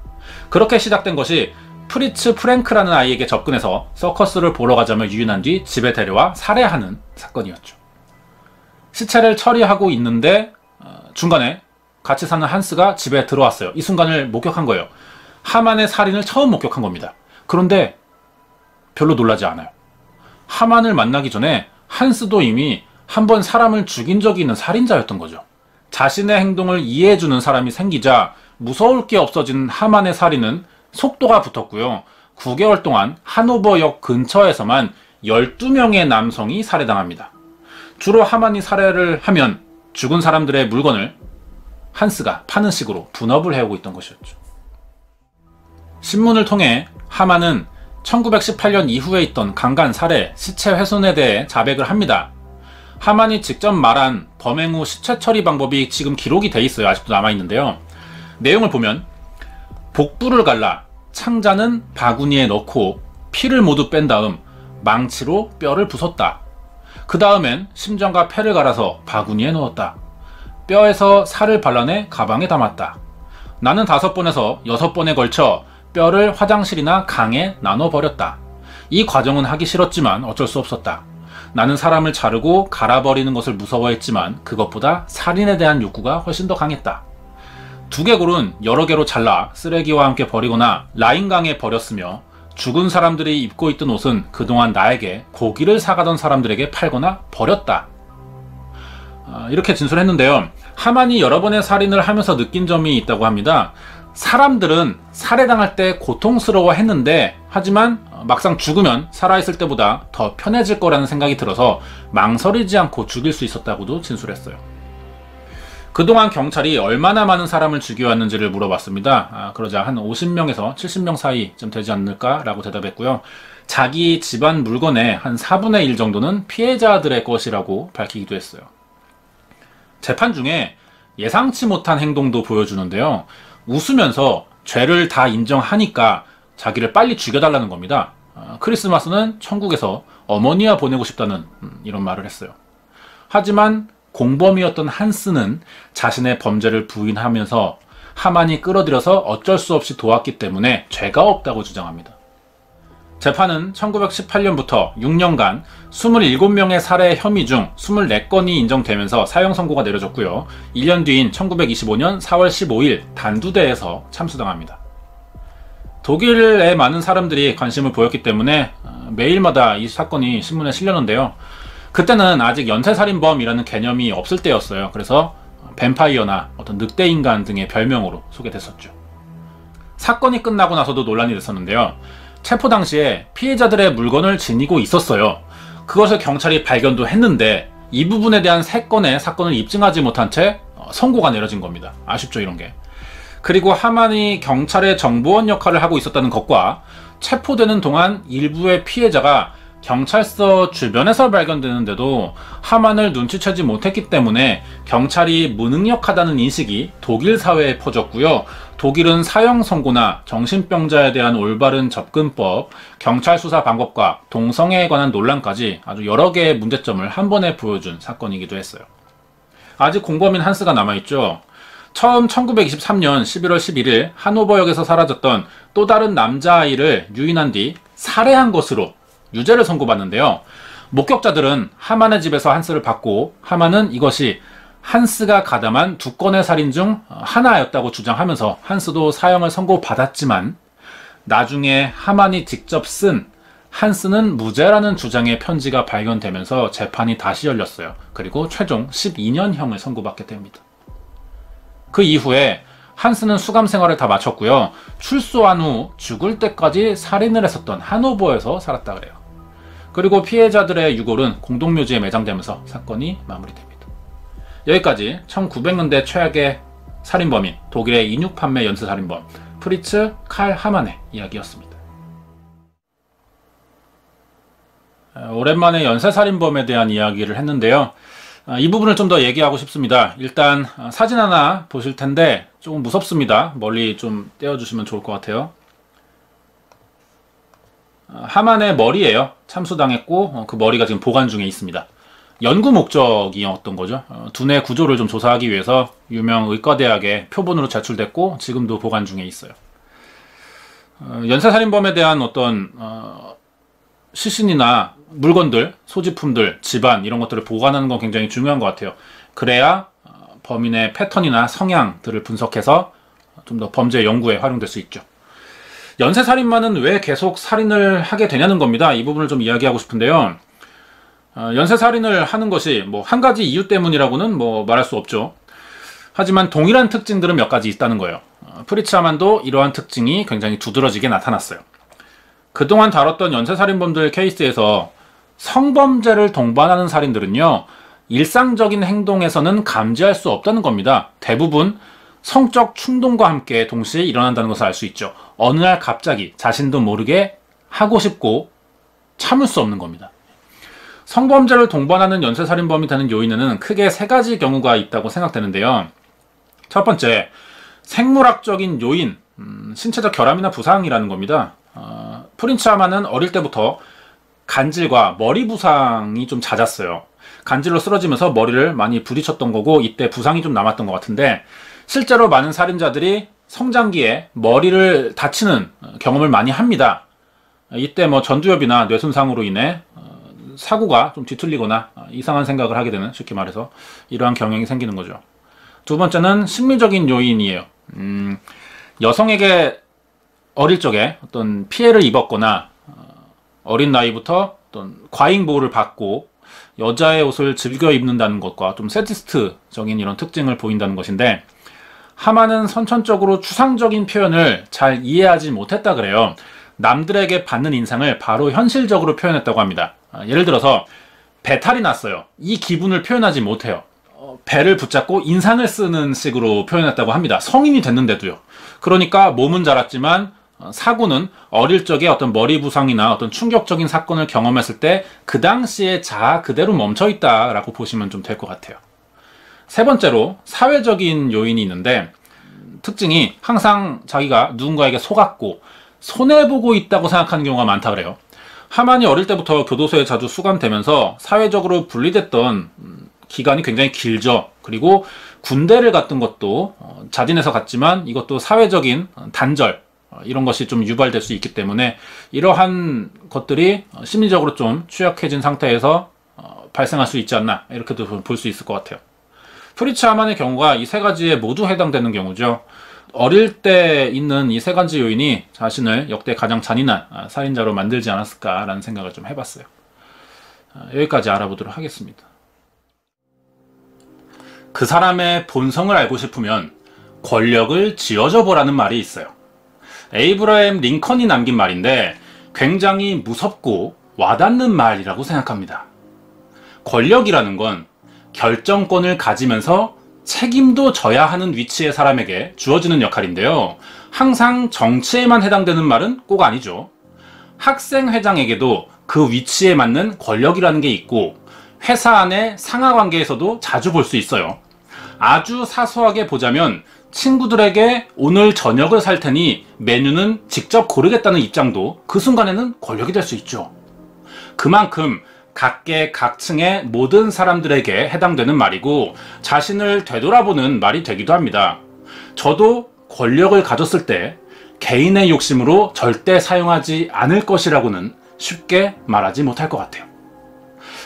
그렇게 시작된 것이 프리츠 프랭크라는 아이에게 접근해서 서커스를 보러 가자며 유인한 뒤 집에 데려와 살해하는 사건이었죠. 시체를 처리하고 있는데 중간에 같이 사는 한스가 집에 들어왔어요. 이 순간을 목격한 거예요. 하만의 살인을 처음 목격한 겁니다. 그런데 별로 놀라지 않아요. 하만을 만나기 전에 한스도 이미 한 번 사람을 죽인 적이 있는 살인자였던 거죠. 자신의 행동을 이해해주는 사람이 생기자 무서울 게 없어진 하만의 살인은 속도가 붙었고요. 9개월 동안 하노버역 근처에서만 12명의 남성이 살해당합니다. 주로 하만이 살해를 하면 죽은 사람들의 물건을 한스가 파는 식으로 분업을 해오고 있던 것이었죠. 신문을 통해 하만은 1918년 이후에 있던 강간, 살해, 시체 훼손에 대해 자백을 합니다. 하만이 직접 말한 범행 후 시체 처리 방법이 지금 기록이 돼 있어요. 아직도 남아있는데요. 내용을 보면 복부를 갈라 창자는 바구니에 넣고 피를 모두 뺀 다음 망치로 뼈를 부쉈다. 그 다음엔 심장과 폐를 갈아서 바구니에 넣었다. 뼈에서 살을 발라내 가방에 담았다. 나는 5번에서 6번에 걸쳐 뼈를 화장실이나 강에 나눠버렸다. 이 과정은 하기 싫었지만 어쩔 수 없었다. 나는 사람을 자르고 갈아버리는 것을 무서워했지만 그것보다 살인에 대한 욕구가 훨씬 더 강했다. 두개골은 여러 개로 잘라 쓰레기와 함께 버리거나 라인강에 버렸으며 죽은 사람들이 입고 있던 옷은 그동안 나에게 고기를 사가던 사람들에게 팔거나 버렸다. 이렇게 진술했는데요. 하만이 여러 번의 살인을 하면서 느낀 점이 있다고 합니다. 사람들은 살해당할 때 고통스러워했는데 하지만 막상 죽으면 살아있을 때보다 더 편해질 거라는 생각이 들어서 망설이지 않고 죽일 수 있었다고도 진술했어요. 그동안 경찰이 얼마나 많은 사람을 죽여왔는지를 물어봤습니다. 그러자 한 50명에서 70명 사이쯤 되지 않을까라고 대답했고요. 자기 집안 물건의 한 4분의 1 정도는 피해자들의 것이라고 밝히기도 했어요. 재판 중에 예상치 못한 행동도 보여주는데요. 웃으면서 죄를 다 인정하니까 자기를 빨리 죽여달라는 겁니다. 크리스마스는 천국에서 어머니와 보내고 싶다는 이런 말을 했어요. 하지만 공범이었던 한스는 자신의 범죄를 부인하면서 하만이 끌어들여서 어쩔 수 없이 도왔기 때문에 죄가 없다고 주장합니다. 재판은 1918년부터 6년간 27명의 살해 혐의 중 24건이 인정되면서 사형 선고가 내려졌고요. 1년 뒤인 1925년 4월 15일 단두대에서 참수당합니다. 독일의 많은 사람들이 관심을 보였기 때문에 매일마다 이 사건이 신문에 실렸는데요. 그때는 아직 연쇄살인범이라는 개념이 없을 때였어요. 그래서 뱀파이어나 어떤 늑대인간 등의 별명으로 소개됐었죠. 사건이 끝나고 나서도 논란이 됐었는데요. 체포 당시에 피해자들의 물건을 지니고 있었어요. 그것을 경찰이 발견도 했는데 이 부분에 대한 3건의 사건을 입증하지 못한 채 선고가 내려진 겁니다. 아쉽죠, 이런 게. 그리고 하만이 경찰의 정보원 역할을 하고 있었다는 것과 체포되는 동안 일부의 피해자가 경찰서 주변에서 발견되는데도 하만을 눈치채지 못했기 때문에 경찰이 무능력하다는 인식이 독일 사회에 퍼졌고요. 독일은 사형 선고나 정신병자에 대한 올바른 접근법, 경찰 수사 방법과 동성애에 관한 논란까지 아주 여러 개의 문제점을 한 번에 보여준 사건이기도 했어요. 아직 공범인 한스가 남아있죠. 처음 1923년 11월 11일 하노버역에서 사라졌던 또 다른 남자아이를 유인한 뒤 살해한 것으로 유죄를 선고받는데요. 목격자들은 하만의 집에서 한스를 봤고 하만은 이것이 한스가 가담한 2건의 살인 중 하나였다고 주장하면서 한스도 사형을 선고받았지만 나중에 하만이 직접 쓴 한스는 무죄라는 주장의 편지가 발견되면서 재판이 다시 열렸어요. 그리고 최종 12년형을 선고받게 됩니다. 그 이후에 한스는 수감 생활을 다 마쳤고요. 출소한 후 죽을 때까지 살인을 했었던 하노버에서 살았다 그래요. 그리고 피해자들의 유골은 공동묘지에 매장되면서 사건이 마무리됩니다. 여기까지 1900년대 최악의 살인범인 독일의 인육 판매 연쇄살인범 프리츠 칼 하만의 이야기였습니다. 오랜만에 연쇄살인범에 대한 이야기를 했는데요. 이 부분을 좀 더 얘기하고 싶습니다. 일단 사진 하나 보실 텐데 조금 무섭습니다. 멀리 좀 떼어주시면 좋을 것 같아요. 하만의 머리예요. 참수당했고 그 머리가 지금 보관 중에 있습니다. 연구 목적이었던 거죠. 두뇌 구조를 좀 조사하기 위해서 유명 의과대학에 표본으로 제출됐고 지금도 보관 중에 있어요. 연쇄살인범에 대한 어떤 시신이나 물건들, 소지품들, 집안 이런 것들을 보관하는 건 굉장히 중요한 것 같아요. 그래야 범인의 패턴이나 성향들을 분석해서 좀 더 범죄 연구에 활용될 수 있죠. 연쇄살인마는 왜 계속 살인을 하게 되냐는 겁니다. 이 부분을 좀 이야기하고 싶은데요. 연쇄살인을 하는 것이 뭐 한 가지 이유 때문이라고는 뭐 말할 수 없죠. 하지만 동일한 특징들은 몇 가지 있다는 거예요. 프리츠 하만도 이러한 특징이 굉장히 두드러지게 나타났어요. 그동안 다뤘던 연쇄살인범들 케이스에서 성범죄를 동반하는 살인들은요, 일상적인 행동에서는 감지할 수 없다는 겁니다. 대부분 성적 충동과 함께 동시에 일어난다는 것을 알 수 있죠. 어느 날 갑자기 자신도 모르게 하고 싶고 참을 수 없는 겁니다. 성범죄를 동반하는 연쇄살인범이 되는 요인에는 크게 3가지 경우가 있다고 생각되는데요. 첫 번째, 생물학적인 요인, 신체적 결함이나 부상이라는 겁니다. 프리츠 하만은 어릴 때부터 간질과 머리 부상이 좀 잦았어요. 간질로 쓰러지면서 머리를 많이 부딪혔던 거고 이때 부상이 좀 남았던 것 같은데 실제로 많은 살인자들이 성장기에 머리를 다치는 경험을 많이 합니다. 이때 뭐 전두엽이나 뇌 손상으로 인해 사고가 좀 뒤틀리거나 이상한 생각을 하게 되는, 쉽게 말해서 이러한 경향이 생기는 거죠. 두 번째는 심리적인 요인이에요. 여성에게 어릴 적에 어떤 피해를 입었거나 어린 나이부터 어떤 과잉 보호를 받고 여자의 옷을 즐겨 입는다는 것과 좀 세디스트적인 이런 특징을 보인다는 것인데, 하만은 선천적으로 추상적인 표현을 잘 이해하지 못했다 그래요. 남들에게 받는 인상을 바로 현실적으로 표현했다고 합니다. 예를 들어서 배탈이 났어요. 이 기분을 표현하지 못해요. 배를 붙잡고 인상을 쓰는 식으로 표현했다고 합니다. 성인이 됐는데도요. 그러니까 몸은 자랐지만 사고는 어릴 적에 어떤 머리 부상이나 어떤 충격적인 사건을 경험했을 때 그 당시의 자아 그대로 멈춰 있다라고 보시면 좀 될 것 같아요. 세 번째로 사회적인 요인이 있는데, 특징이 항상 자기가 누군가에게 속았고 손해보고 있다고 생각하는 경우가 많다 그래요. 하만이 어릴 때부터 교도소에 자주 수감되면서 사회적으로 분리됐던 기간이 굉장히 길죠. 그리고 군대를 갔던 것도 자진해서 갔지만 이것도 사회적인 단절, 이런 것이 좀 유발될 수 있기 때문에 이러한 것들이 심리적으로 좀 취약해진 상태에서 발생할 수 있지 않나, 이렇게도 볼 수 있을 것 같아요. 프리츠 하만의 경우가 이 세 가지에 모두 해당되는 경우죠. 어릴 때 있는 이 세 가지 요인이 자신을 역대 가장 잔인한 살인자로 만들지 않았을까라는 생각을 좀 해봤어요. 여기까지 알아보도록 하겠습니다. 그 사람의 본성을 알고 싶으면 권력을 쥐어줘 보라는 말이 있어요. 에이브러햄 링컨이 남긴 말인데 굉장히 무섭고 와닿는 말이라고 생각합니다. 권력이라는 건 결정권을 가지면서 책임도 져야 하는 위치의 사람에게 주어지는 역할인데요. 항상 정치에만 해당되는 말은 꼭 아니죠. 학생회장에게도 그 위치에 맞는 권력이라는 게 있고, 회사 안의 상하관계에서도 자주 볼 수 있어요. 아주 사소하게 보자면 친구들에게 오늘 저녁을 살 테니 메뉴는 직접 고르겠다는 입장도 그 순간에는 권력이 될 수 있죠. 그만큼 각계각층의 모든 사람들에게 해당되는 말이고 자신을 되돌아보는 말이 되기도 합니다. 저도 권력을 가졌을 때 개인의 욕심으로 절대 사용하지 않을 것이라고는 쉽게 말하지 못할 것 같아요.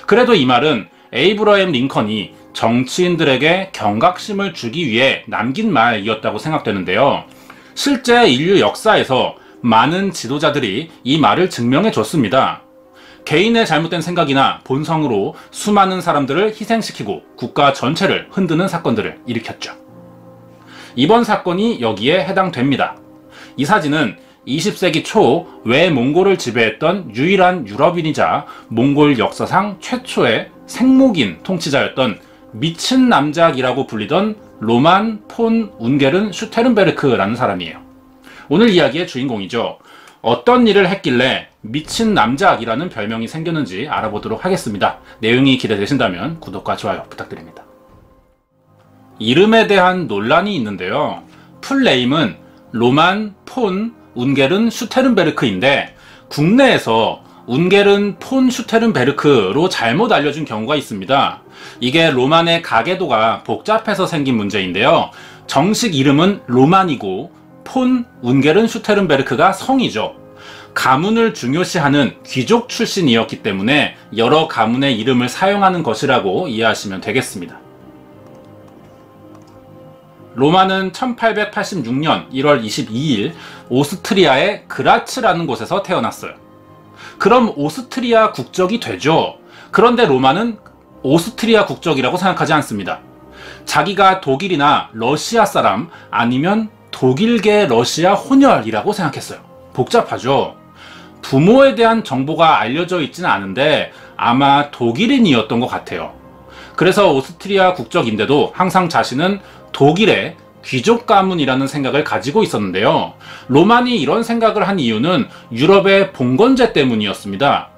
그래도 이 말은 에이브러햄 링컨이 정치인들에게 경각심을 주기 위해 남긴 말이었다고 생각되는데요. 실제 인류 역사에서 많은 지도자들이 이 말을 증명해 줬습니다. 개인의 잘못된 생각이나 본성으로 수많은 사람들을 희생시키고 국가 전체를 흔드는 사건들을 일으켰죠. 이번 사건이 여기에 해당됩니다. 이 사진은 20세기 초 외몽골을 지배했던 유일한 유럽인이자 몽골 역사상 최초의 생목인 통치자였던 미친 남작이라고 불리던 로만 폰 운게른 슈테른베르크라는 사람이에요. 오늘 이야기의 주인공이죠. 어떤 일을 했길래 미친 남작이라는 별명이 생겼는지 알아보도록 하겠습니다. 내용이 기대되신다면 구독과 좋아요 부탁드립니다. 이름에 대한 논란이 있는데요. 풀네임은 로만 폰 운게른 슈테른베르크인데 국내에서 운게른 폰 슈테른베르크로 잘못 알려준 경우가 있습니다. 이게 로만의 가계도가 복잡해서 생긴 문제인데요. 정식 이름은 로만이고 폰 운게른 슈테른베르크가 성이죠. 가문을 중요시하는 귀족 출신이었기 때문에 여러 가문의 이름을 사용하는 것이라고 이해하시면 되겠습니다. 로만은 1886년 1월 22일 오스트리아의 그라츠라는 곳에서 태어났어요. 그럼 오스트리아 국적이 되죠. 그런데 로만은 오스트리아 국적이라고 생각하지 않습니다. 자기가 독일이나 러시아 사람 아니면 독일계 러시아 혼혈이라고 생각했어요. 복잡하죠. 부모에 대한 정보가 알려져 있지는 않은데 아마 독일인이었던 것 같아요. 그래서 오스트리아 국적인데도 항상 자신은 독일의 귀족 가문이라는 생각을 가지고 있었는데요. 로만이 이런 생각을 한 이유는 유럽의 봉건제 때문이었습니다.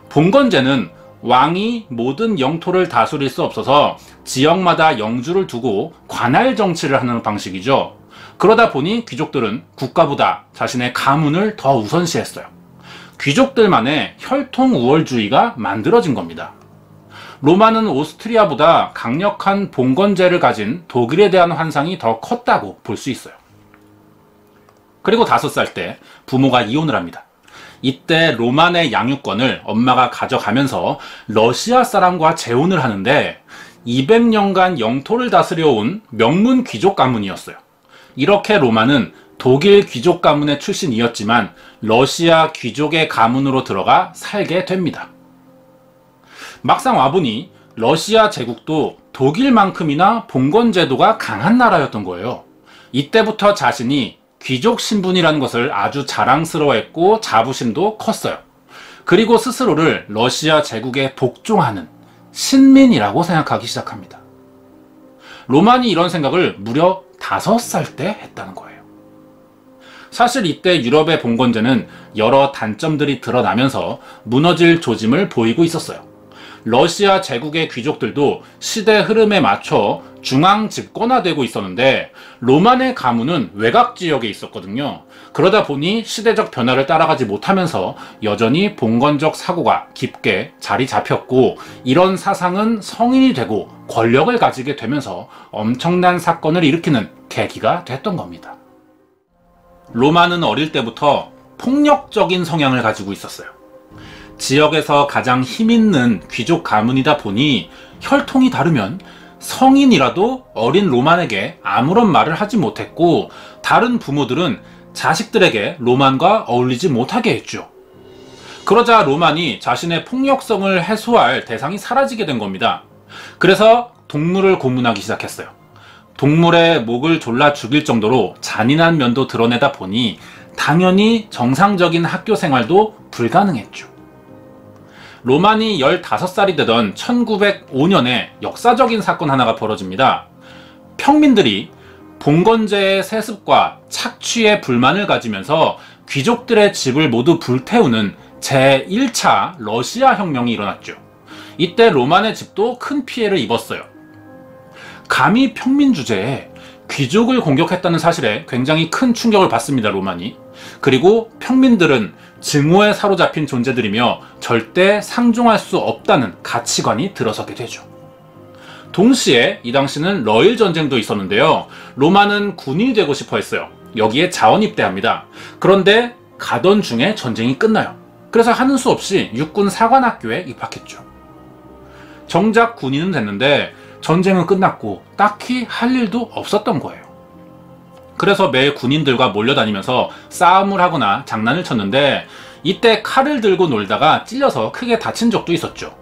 봉건제는 왕이 모든 영토를 다스릴 수 없어서 지역마다 영주를 두고 관할 정치를 하는 방식이죠. 그러다 보니 귀족들은 국가보다 자신의 가문을 더 우선시했어요. 귀족들만의 혈통우월주의가 만들어진 겁니다. 로마는 오스트리아보다 강력한 봉건제를 가진 독일에 대한 환상이 더 컸다고 볼 수 있어요. 그리고 5살 때 부모가 이혼을 합니다. 이때 로만의 양육권을 엄마가 가져가면서 러시아 사람과 재혼을 하는데 200년간 영토를 다스려온 명문 귀족 가문이었어요. 이렇게 로만은 독일 귀족 가문의 출신이었지만 러시아 귀족의 가문으로 들어가 살게 됩니다. 막상 와보니 러시아 제국도 독일만큼이나 봉건제도가 강한 나라였던 거예요. 이때부터 자신이 귀족 신분이라는 것을 아주 자랑스러워했고 자부심도 컸어요. 그리고 스스로를 러시아 제국에 복종하는 신민이라고 생각하기 시작합니다. 로만이 이런 생각을 무려 5살 때 했다는 거예요. 사실 이때 유럽의 봉건제는 여러 단점들이 드러나면서 무너질 조짐을 보이고 있었어요. 러시아 제국의 귀족들도 시대 흐름에 맞춰 중앙 집권화되고 있었는데 로만의 가문은 외곽 지역에 있었거든요. 그러다 보니 시대적 변화를 따라가지 못하면서 여전히 봉건적 사고가 깊게 자리 잡혔고, 이런 사상은 성인이 되고 권력을 가지게 되면서 엄청난 사건을 일으키는 계기가 됐던 겁니다. 로만은 어릴 때부터 폭력적인 성향을 가지고 있었어요. 지역에서 가장 힘있는 귀족 가문이다 보니 혈통이 다르면 성인이라도 어린 로만에게 아무런 말을 하지 못했고, 다른 부모들은 자식들에게 로만과 어울리지 못하게 했죠. 그러자 로만이 자신의 폭력성을 해소할 대상이 사라지게 된 겁니다. 그래서 동물을 고문하기 시작했어요. 동물의 목을 졸라 죽일 정도로 잔인한 면도 드러내다 보니 당연히 정상적인 학교 생활도 불가능했죠. 로만이 15살이 되던 1905년에 역사적인 사건 하나가 벌어집니다. 평민들이 봉건제의 세습과 착취에 불만을 가지면서 귀족들의 집을 모두 불태우는 제1차 러시아 혁명이 일어났죠. 이때 로만의 집도 큰 피해를 입었어요. 감히 평민 주제에 귀족을 공격했다는 사실에 굉장히 큰 충격을 받습니다, 로만이. 그리고 평민들은 증오에 사로잡힌 존재들이며 절대 상종할 수 없다는 가치관이 들어서게 되죠. 동시에 이 당시는 러일 전쟁도 있었는데요. 로만은 군인이 되고 싶어 했어요. 여기에 자원 입대합니다. 그런데 가던 중에 전쟁이 끝나요. 그래서 하는 수 없이 육군 사관학교에 입학했죠. 정작 군인은 됐는데 전쟁은 끝났고 딱히 할 일도 없었던 거예요. 그래서 매일 군인들과 몰려다니면서 싸움을 하거나 장난을 쳤는데 이때 칼을 들고 놀다가 찔려서 크게 다친 적도 있었죠.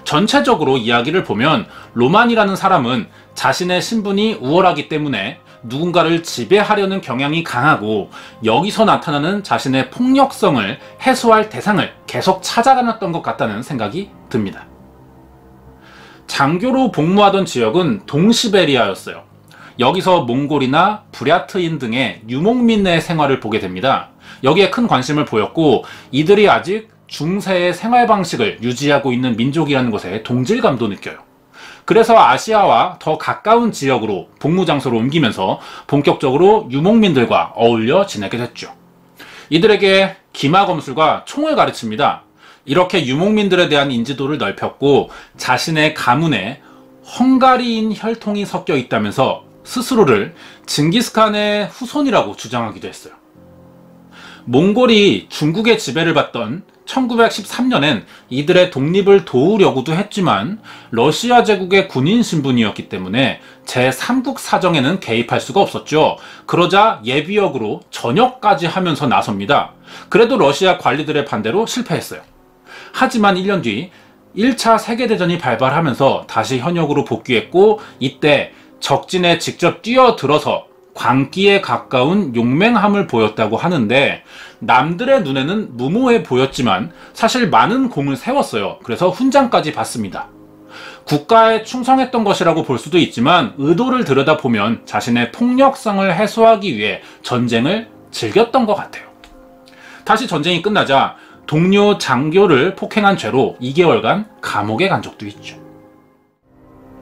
전체적으로 이야기를 보면 로만이라는 사람은 자신의 신분이 우월하기 때문에 누군가를 지배하려는 경향이 강하고, 여기서 나타나는 자신의 폭력성을 해소할 대상을 계속 찾아다녔던 것 같다는 생각이 듭니다. 장교로 복무하던 지역은 동시베리아였어요. 여기서 몽골이나 부랴트인 등의 유목민의 생활을 보게 됩니다. 여기에 큰 관심을 보였고, 이들이 아직 중세의 생활 방식을 유지하고 있는 민족이라는 것에 동질감도 느껴요. 그래서 아시아와 더 가까운 지역으로 복무 장소로 옮기면서 본격적으로 유목민들과 어울려 지내게 됐죠. 이들에게 기마검술과 총을 가르칩니다. 이렇게 유목민들에 대한 인지도를 넓혔고, 자신의 가문에 헝가리인 혈통이 섞여 있다면서 스스로를 징기스칸의 후손이라고 주장하기도 했어요. 몽골이 중국의 지배를 받던 1913년엔 이들의 독립을 도우려고도 했지만 러시아 제국의 군인 신분이었기 때문에 제3국 사정에는 개입할 수가 없었죠. 그러자 예비역으로 전역까지 하면서 나섭니다. 그래도 러시아 관리들의 반대로 실패했어요. 하지만 1년 뒤 1차 세계대전이 발발하면서 다시 현역으로 복귀했고, 이때 적진에 직접 뛰어들어서 광기에 가까운 용맹함을 보였다고 하는데, 남들의 눈에는 무모해 보였지만 사실 많은 공을 세웠어요. 그래서 훈장까지 받습니다. 국가에 충성했던 것이라고 볼 수도 있지만 의도를 들여다보면 자신의 폭력성을 해소하기 위해 전쟁을 즐겼던 것 같아요. 다시 전쟁이 끝나자 동료 장교를 폭행한 죄로 2개월간 감옥에 간 적도 있죠.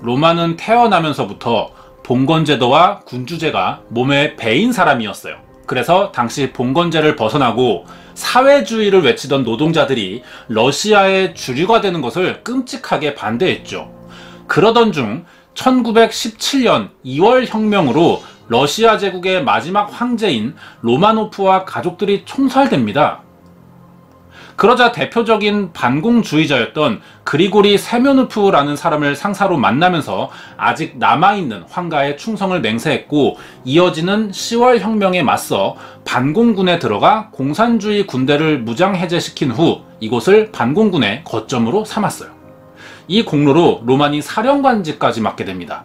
로만은 태어나면서부터 봉건제도와 군주제가 몸에 배인 사람이었어요. 그래서 당시 봉건제를 벗어나고 사회주의를 외치던 노동자들이 러시아의 주류가 되는 것을 끔찍하게 반대했죠. 그러던 중 1917년 2월 혁명으로 러시아 제국의 마지막 황제인 로마노프와 가족들이 총살됩니다. 그러자 대표적인 반공주의자였던 그리고리 세면우프라는 사람을 상사로 만나면서 아직 남아있는 황가에 충성을 맹세했고, 이어지는 10월 혁명에 맞서 반공군에 들어가 공산주의 군대를 무장 해제시킨 후 이곳을 반공군의 거점으로 삼았어요. 이 공로로 로만이 사령관직까지 맡게 됩니다.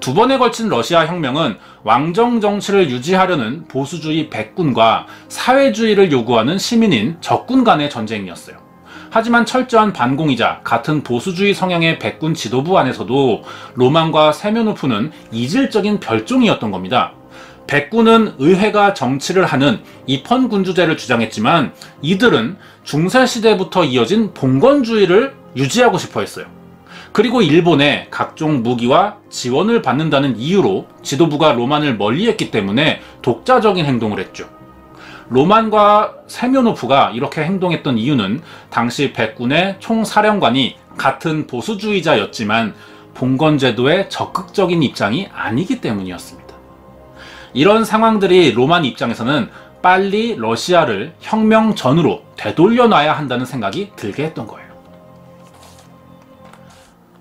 두 번에 걸친 러시아 혁명은 왕정 정치를 유지하려는 보수주의 백군과 사회주의를 요구하는 시민인 적군 간의 전쟁이었어요. 하지만 철저한 반공이자 같은 보수주의 성향의 백군 지도부 안에서도 로만과 세면노프는 이질적인 별종이었던 겁니다. 백군은 의회가 정치를 하는 입헌군주제를 주장했지만 이들은 중세시대부터 이어진 봉건주의를 유지하고 싶어 했어요. 그리고 일본의 각종 무기와 지원을 받는다는 이유로 지도부가 로만을 멀리했기 때문에 독자적인 행동을 했죠. 로만과 세면노프가 이렇게 행동했던 이유는 당시 백군의 총사령관이 같은 보수주의자였지만 봉건제도에 적극적인 입장이 아니기 때문이었습니다. 이런 상황들이 로만 입장에서는 빨리 러시아를 혁명 전으로 되돌려놔야 한다는 생각이 들게 했던 거예요.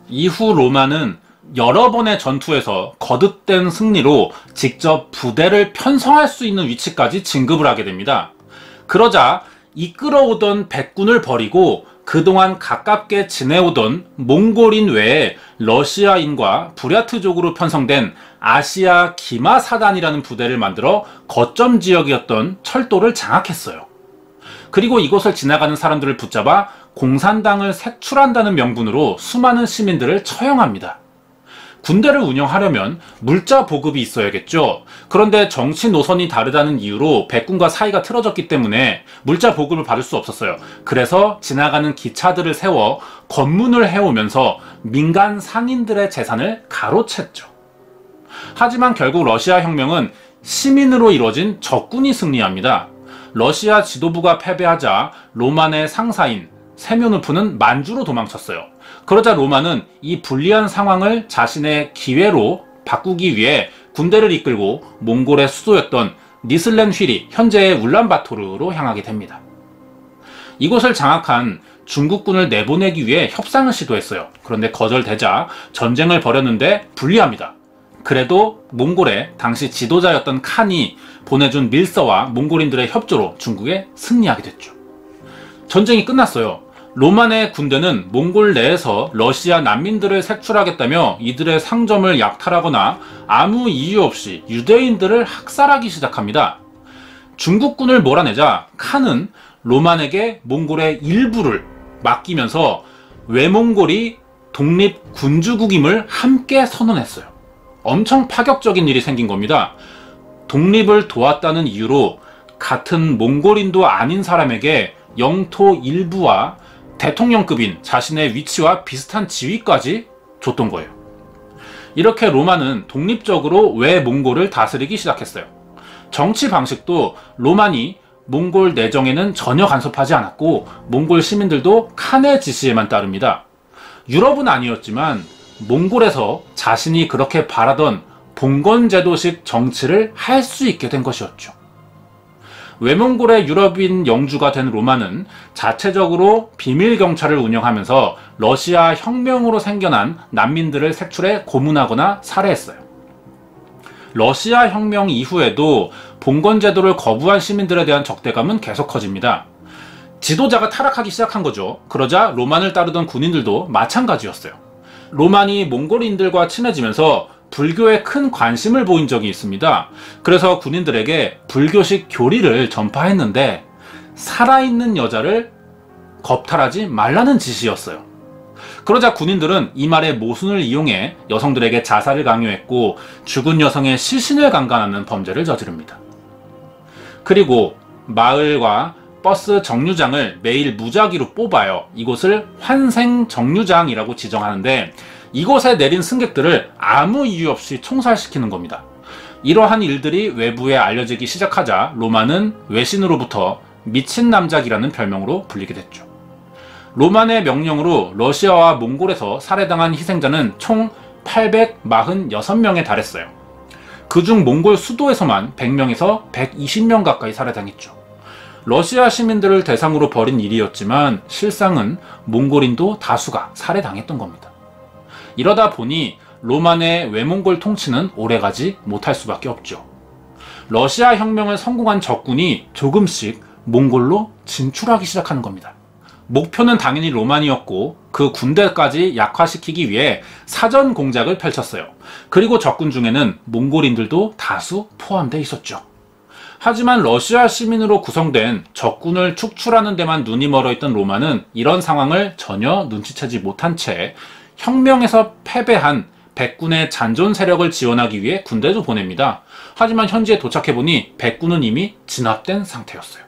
이후 로마는 여러 번의 전투에서 거듭된 승리로 직접 부대를 편성할 수 있는 위치까지 진급을 하게 됩니다. 그러자 이끌어오던 백군을 버리고 그동안 가깝게 지내오던 몽골인 외에 러시아인과 부랴트족으로 편성된 아시아 기마사단이라는 부대를 만들어 거점 지역이었던 철도를 장악했어요. 그리고 이곳을 지나가는 사람들을 붙잡아 공산당을 색출한다는 명분으로 수많은 시민들을 처형합니다. 군대를 운영하려면 물자 보급이 있어야겠죠. 그런데 정치 노선이 다르다는 이유로 백군과 사이가 틀어졌기 때문에 물자 보급을 받을 수 없었어요. 그래서 지나가는 기차들을 세워 검문을 해오면서 민간 상인들의 재산을 가로챘죠. 하지만 결국 러시아 혁명은 시민으로 이루어진 적군이 승리합니다. 러시아 지도부가 패배하자 로만의 상사인 세면노프는 만주로 도망쳤어요. 그러자 로마는 이 불리한 상황을 자신의 기회로 바꾸기 위해 군대를 이끌고 몽골의 수도였던 니슬렌 휘리, 현재의 울란바토르로 향하게 됩니다. 이곳을 장악한 중국군을 내보내기 위해 협상을 시도했어요. 그런데 거절되자 전쟁을 벌였는데 불리합니다. 그래도 몽골의 당시 지도자였던 칸이 보내준 밀서와 몽골인들의 협조로 중국에 승리하게 됐죠. 전쟁이 끝났어요. 로만의 군대는 몽골 내에서 러시아 난민들을 색출하겠다며 이들의 상점을 약탈하거나 아무 이유 없이 유대인들을 학살하기 시작합니다. 중국군을 몰아내자 칸은 로만에게 몽골의 일부를 맡기면서 외몽골이 독립군주국임을 함께 선언했어요. 엄청 파격적인 일이 생긴 겁니다. 독립을 도왔다는 이유로 같은 몽골인도 아닌 사람에게 영토 일부와 대통령급인 자신의 위치와 비슷한 지위까지 줬던 거예요. 이렇게 로마는 독립적으로 외몽골을 다스리기 시작했어요. 정치 방식도 로만이 몽골 내정에는 전혀 간섭하지 않았고 몽골 시민들도 칸의 지시에만 따릅니다. 유럽은 아니었지만 몽골에서 자신이 그렇게 바라던 봉건제도식 정치를 할 수 있게 된 것이었죠. 외몽골의 유럽인 영주가 된 로마는 자체적으로 비밀경찰을 운영하면서 러시아 혁명으로 생겨난 난민들을 색출해 고문하거나 살해했어요. 러시아 혁명 이후에도 봉건제도를 거부한 시민들에 대한 적대감은 계속 커집니다. 지도자가 타락하기 시작한 거죠. 그러자 로만을 따르던 군인들도 마찬가지였어요. 로만이 몽골인들과 친해지면서 불교에 큰 관심을 보인 적이 있습니다. 그래서 군인들에게 불교식 교리를 전파했는데 살아있는 여자를 겁탈하지 말라는 지시였어요. 그러자 군인들은 이 말의 모순을 이용해 여성들에게 자살을 강요했고 죽은 여성의 시신을 강간하는 범죄를 저지릅니다. 그리고 마을과 버스 정류장을 매일 무작위로 뽑아요. 이곳을 환생 정류장이라고 지정하는데 이곳에 내린 승객들을 아무 이유 없이 총살시키는 겁니다. 이러한 일들이 외부에 알려지기 시작하자 로마는 외신으로부터 미친 남작이라는 별명으로 불리게 됐죠. 로만의 명령으로 러시아와 몽골에서 살해당한 희생자는 총 846명에 달했어요. 그중 몽골 수도에서만 100명에서 120명 가까이 살해당했죠. 러시아 시민들을 대상으로 벌인 일이었지만 실상은 몽골인도 다수가 살해당했던 겁니다. 이러다 보니 로만의 외몽골 통치는 오래가지 못할 수밖에 없죠. 러시아 혁명을 성공한 적군이 조금씩 몽골로 진출하기 시작하는 겁니다. 목표는 당연히 로만이었고 그 군대까지 약화시키기 위해 사전 공작을 펼쳤어요. 그리고 적군 중에는 몽골인들도 다수 포함되어 있었죠. 하지만 러시아 시민으로 구성된 적군을 축출하는 데만 눈이 멀어 있던 로마는 이런 상황을 전혀 눈치채지 못한 채 혁명에서 패배한 백군의 잔존 세력을 지원하기 위해 군대도 보냅니다. 하지만 현지에 도착해보니 백군은 이미 진압된 상태였어요.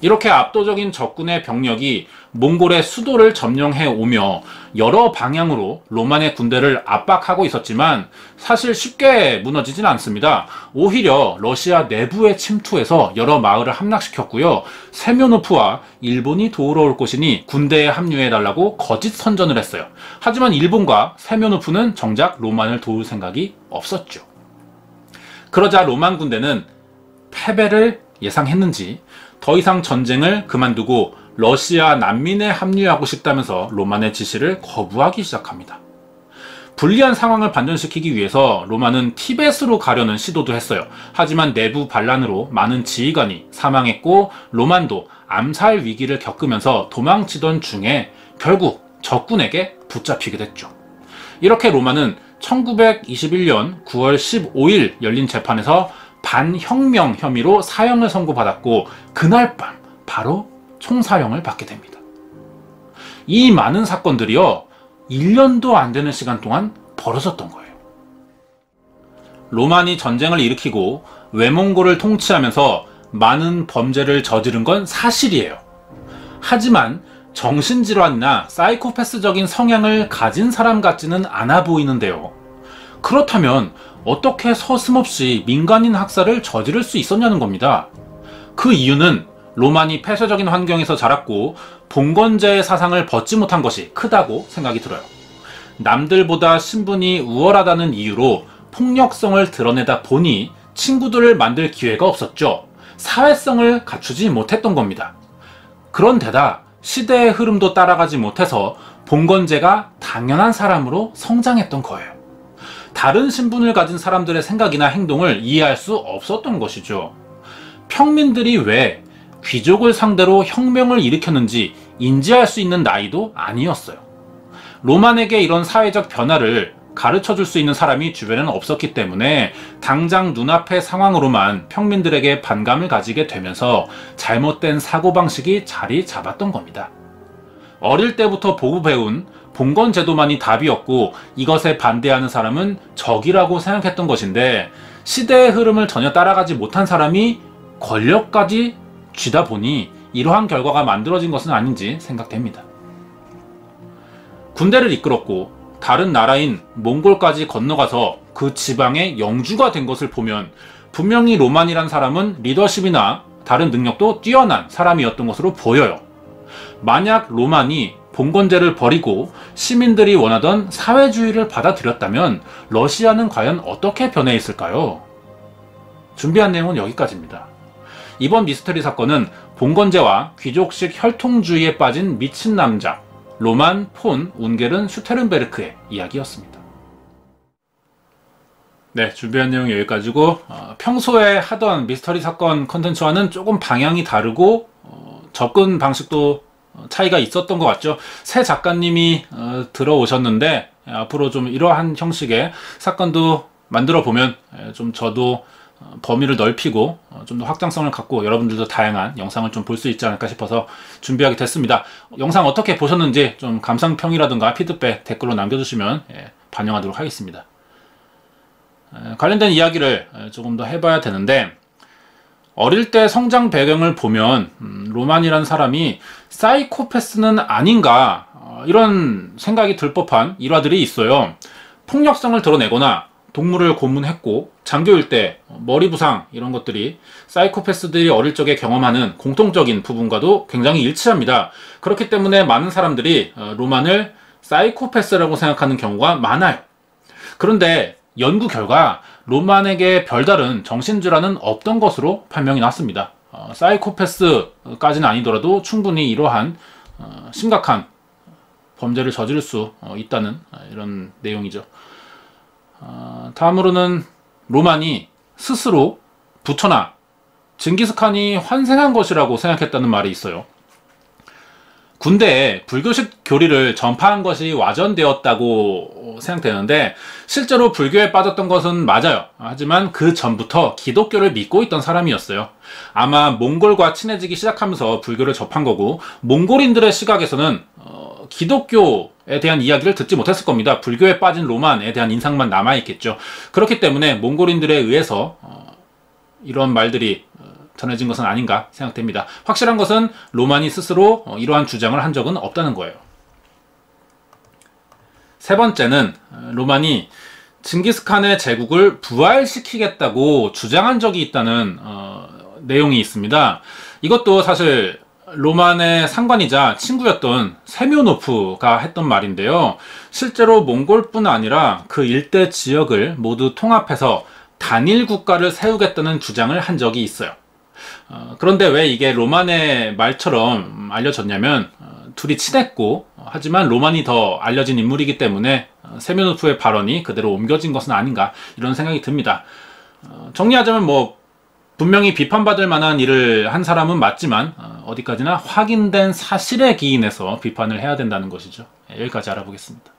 이렇게 압도적인 적군의 병력이 몽골의 수도를 점령해 오며 여러 방향으로 로만의 군대를 압박하고 있었지만 사실 쉽게 무너지진 않습니다. 오히려 러시아 내부에 침투해서 여러 마을을 함락시켰고요. 세면노프와 일본이 도우러 올 것이니 군대에 합류해달라고 거짓 선전을 했어요. 하지만 일본과 세면노프는 정작 로만을 도울 생각이 없었죠. 그러자 로만 군대는 패배를 예상했는지 더 이상 전쟁을 그만두고 러시아 난민에 합류하고 싶다면서 로만의 지시를 거부하기 시작합니다. 불리한 상황을 반전시키기 위해서 로마는 티벳으로 가려는 시도도 했어요. 하지만 내부 반란으로 많은 지휘관이 사망했고 로만도 암살 위기를 겪으면서 도망치던 중에 결국 적군에게 붙잡히게 됐죠. 이렇게 로마는 1921년 9월 15일 열린 재판에서 반혁명 혐의로 사형을 선고받았고 그날 밤 바로 총사형을 받게 됩니다. 이 많은 사건들이요 1년도 안 되는 시간 동안 벌어졌던 거예요. 로만이 전쟁을 일으키고 외몽골을 통치하면서 많은 범죄를 저지른 건 사실이에요. 하지만 정신질환이나 사이코패스적인 성향을 가진 사람 같지는 않아 보이는데요. 그렇다면 어떻게 서슴없이 민간인 학살을 저지를 수 있었냐는 겁니다. 그 이유는 로만이 폐쇄적인 환경에서 자랐고 봉건제의 사상을 벗지 못한 것이 크다고 생각이 들어요. 남들보다 신분이 우월하다는 이유로 폭력성을 드러내다 보니 친구들을 만들 기회가 없었죠. 사회성을 갖추지 못했던 겁니다. 그런데다 시대의 흐름도 따라가지 못해서 봉건제가 당연한 사람으로 성장했던 거예요. 다른 신분을 가진 사람들의 생각이나 행동을 이해할 수 없었던 것이죠. 평민들이 왜 귀족을 상대로 혁명을 일으켰는지 인지할 수 있는 나이도 아니었어요. 로만에게 이런 사회적 변화를 가르쳐줄 수 있는 사람이 주변에는 없었기 때문에 당장 눈앞의 상황으로만 평민들에게 반감을 가지게 되면서 잘못된 사고방식이 자리 잡았던 겁니다. 어릴 때부터 보고 배운 봉건제도만이 답이었고 이것에 반대하는 사람은 적이라고 생각했던 것인데 시대의 흐름을 전혀 따라가지 못한 사람이 권력까지 쥐다 보니 이러한 결과가 만들어진 것은 아닌지 생각됩니다. 군대를 이끌었고 다른 나라인 몽골까지 건너가서 그 지방의 영주가 된 것을 보면 분명히 로만이란 사람은 리더십이나 다른 능력도 뛰어난 사람이었던 것으로 보여요. 만약 로만이 봉건제를 버리고 시민들이 원하던 사회주의를 받아들였다면 러시아는 과연 어떻게 변해 있을까요? 준비한 내용은 여기까지입니다. 이번 미스터리 사건은 봉건제와 귀족식 혈통주의에 빠진 미친 남자 로만 폰 운게른 슈테른베르크의 이야기였습니다. 네, 준비한 내용 여기까지고 평소에 하던 미스터리 사건 컨텐츠와는 조금 방향이 다르고 접근 방식도 차이가 있었던 것 같죠. 새 작가님이 들어오셨는데 앞으로 좀 이러한 형식의 사건도 만들어 보면 좀 저도 범위를 넓히고 좀 더 확장성을 갖고 여러분들도 다양한 영상을 좀 볼 수 있지 않을까 싶어서 준비하게 됐습니다. 영상 어떻게 보셨는지 좀 감상평이라든가 피드백 댓글로 남겨주시면 반영하도록 하겠습니다. 관련된 이야기를 조금 더 해봐야 되는데 어릴 때 성장 배경을 보면 로만이라는 사람이 사이코패스는 아닌가 이런 생각이 들 법한 일화들이 있어요. 폭력성을 드러내거나 동물을 고문했고 장교일 때 머리 부상 이런 것들이 사이코패스들이 어릴 적에 경험하는 공통적인 부분과도 굉장히 일치합니다. 그렇기 때문에 많은 사람들이 로만을 사이코패스라고 생각하는 경우가 많아요. 그런데 연구 결과 로만에게 별다른 정신질환은 없던 것으로 판명이 났습니다. 사이코패스까지는 아니더라도 충분히 이러한 심각한 범죄를 저지를 수 있다는 이런 내용이죠. 다음으로는 로만이 스스로 부처나 징기스칸이 환생한 것이라고 생각했다는 말이 있어요. 군대에 불교식 교리를 전파한 것이 와전되었다고 생각되는데, 실제로 불교에 빠졌던 것은 맞아요. 하지만 그 전부터 기독교를 믿고 있던 사람이었어요. 아마 몽골과 친해지기 시작하면서 불교를 접한 거고, 몽골인들의 시각에서는 기독교에 대한 이야기를 듣지 못했을 겁니다. 불교에 빠진 로만에 대한 인상만 남아있겠죠. 그렇기 때문에 몽골인들에 의해서 이런 말들이 전해진 것은 아닌가 생각됩니다. 확실한 것은 로만이 스스로 이러한 주장을 한 적은 없다는 거예요. 세 번째는 로만이 징기스칸의 제국을 부활시키겠다고 주장한 적이 있다는 내용이 있습니다. 이것도 사실 로만의 상관이자 친구였던 세묘노프가 했던 말인데요. 실제로 몽골뿐 아니라 그 일대 지역을 모두 통합해서 단일 국가를 세우겠다는 주장을 한 적이 있어요. 그런데 왜 이게 로만의 말처럼 알려졌냐면, 둘이 친했고, 하지만 로만이 더 알려진 인물이기 때문에 세면노프의 발언이 그대로 옮겨진 것은 아닌가, 이런 생각이 듭니다. 정리하자면 분명히 비판받을 만한 일을 한 사람은 맞지만 어디까지나 확인된 사실에 기인해서 비판을 해야 된다는 것이죠. 여기까지 알아보겠습니다.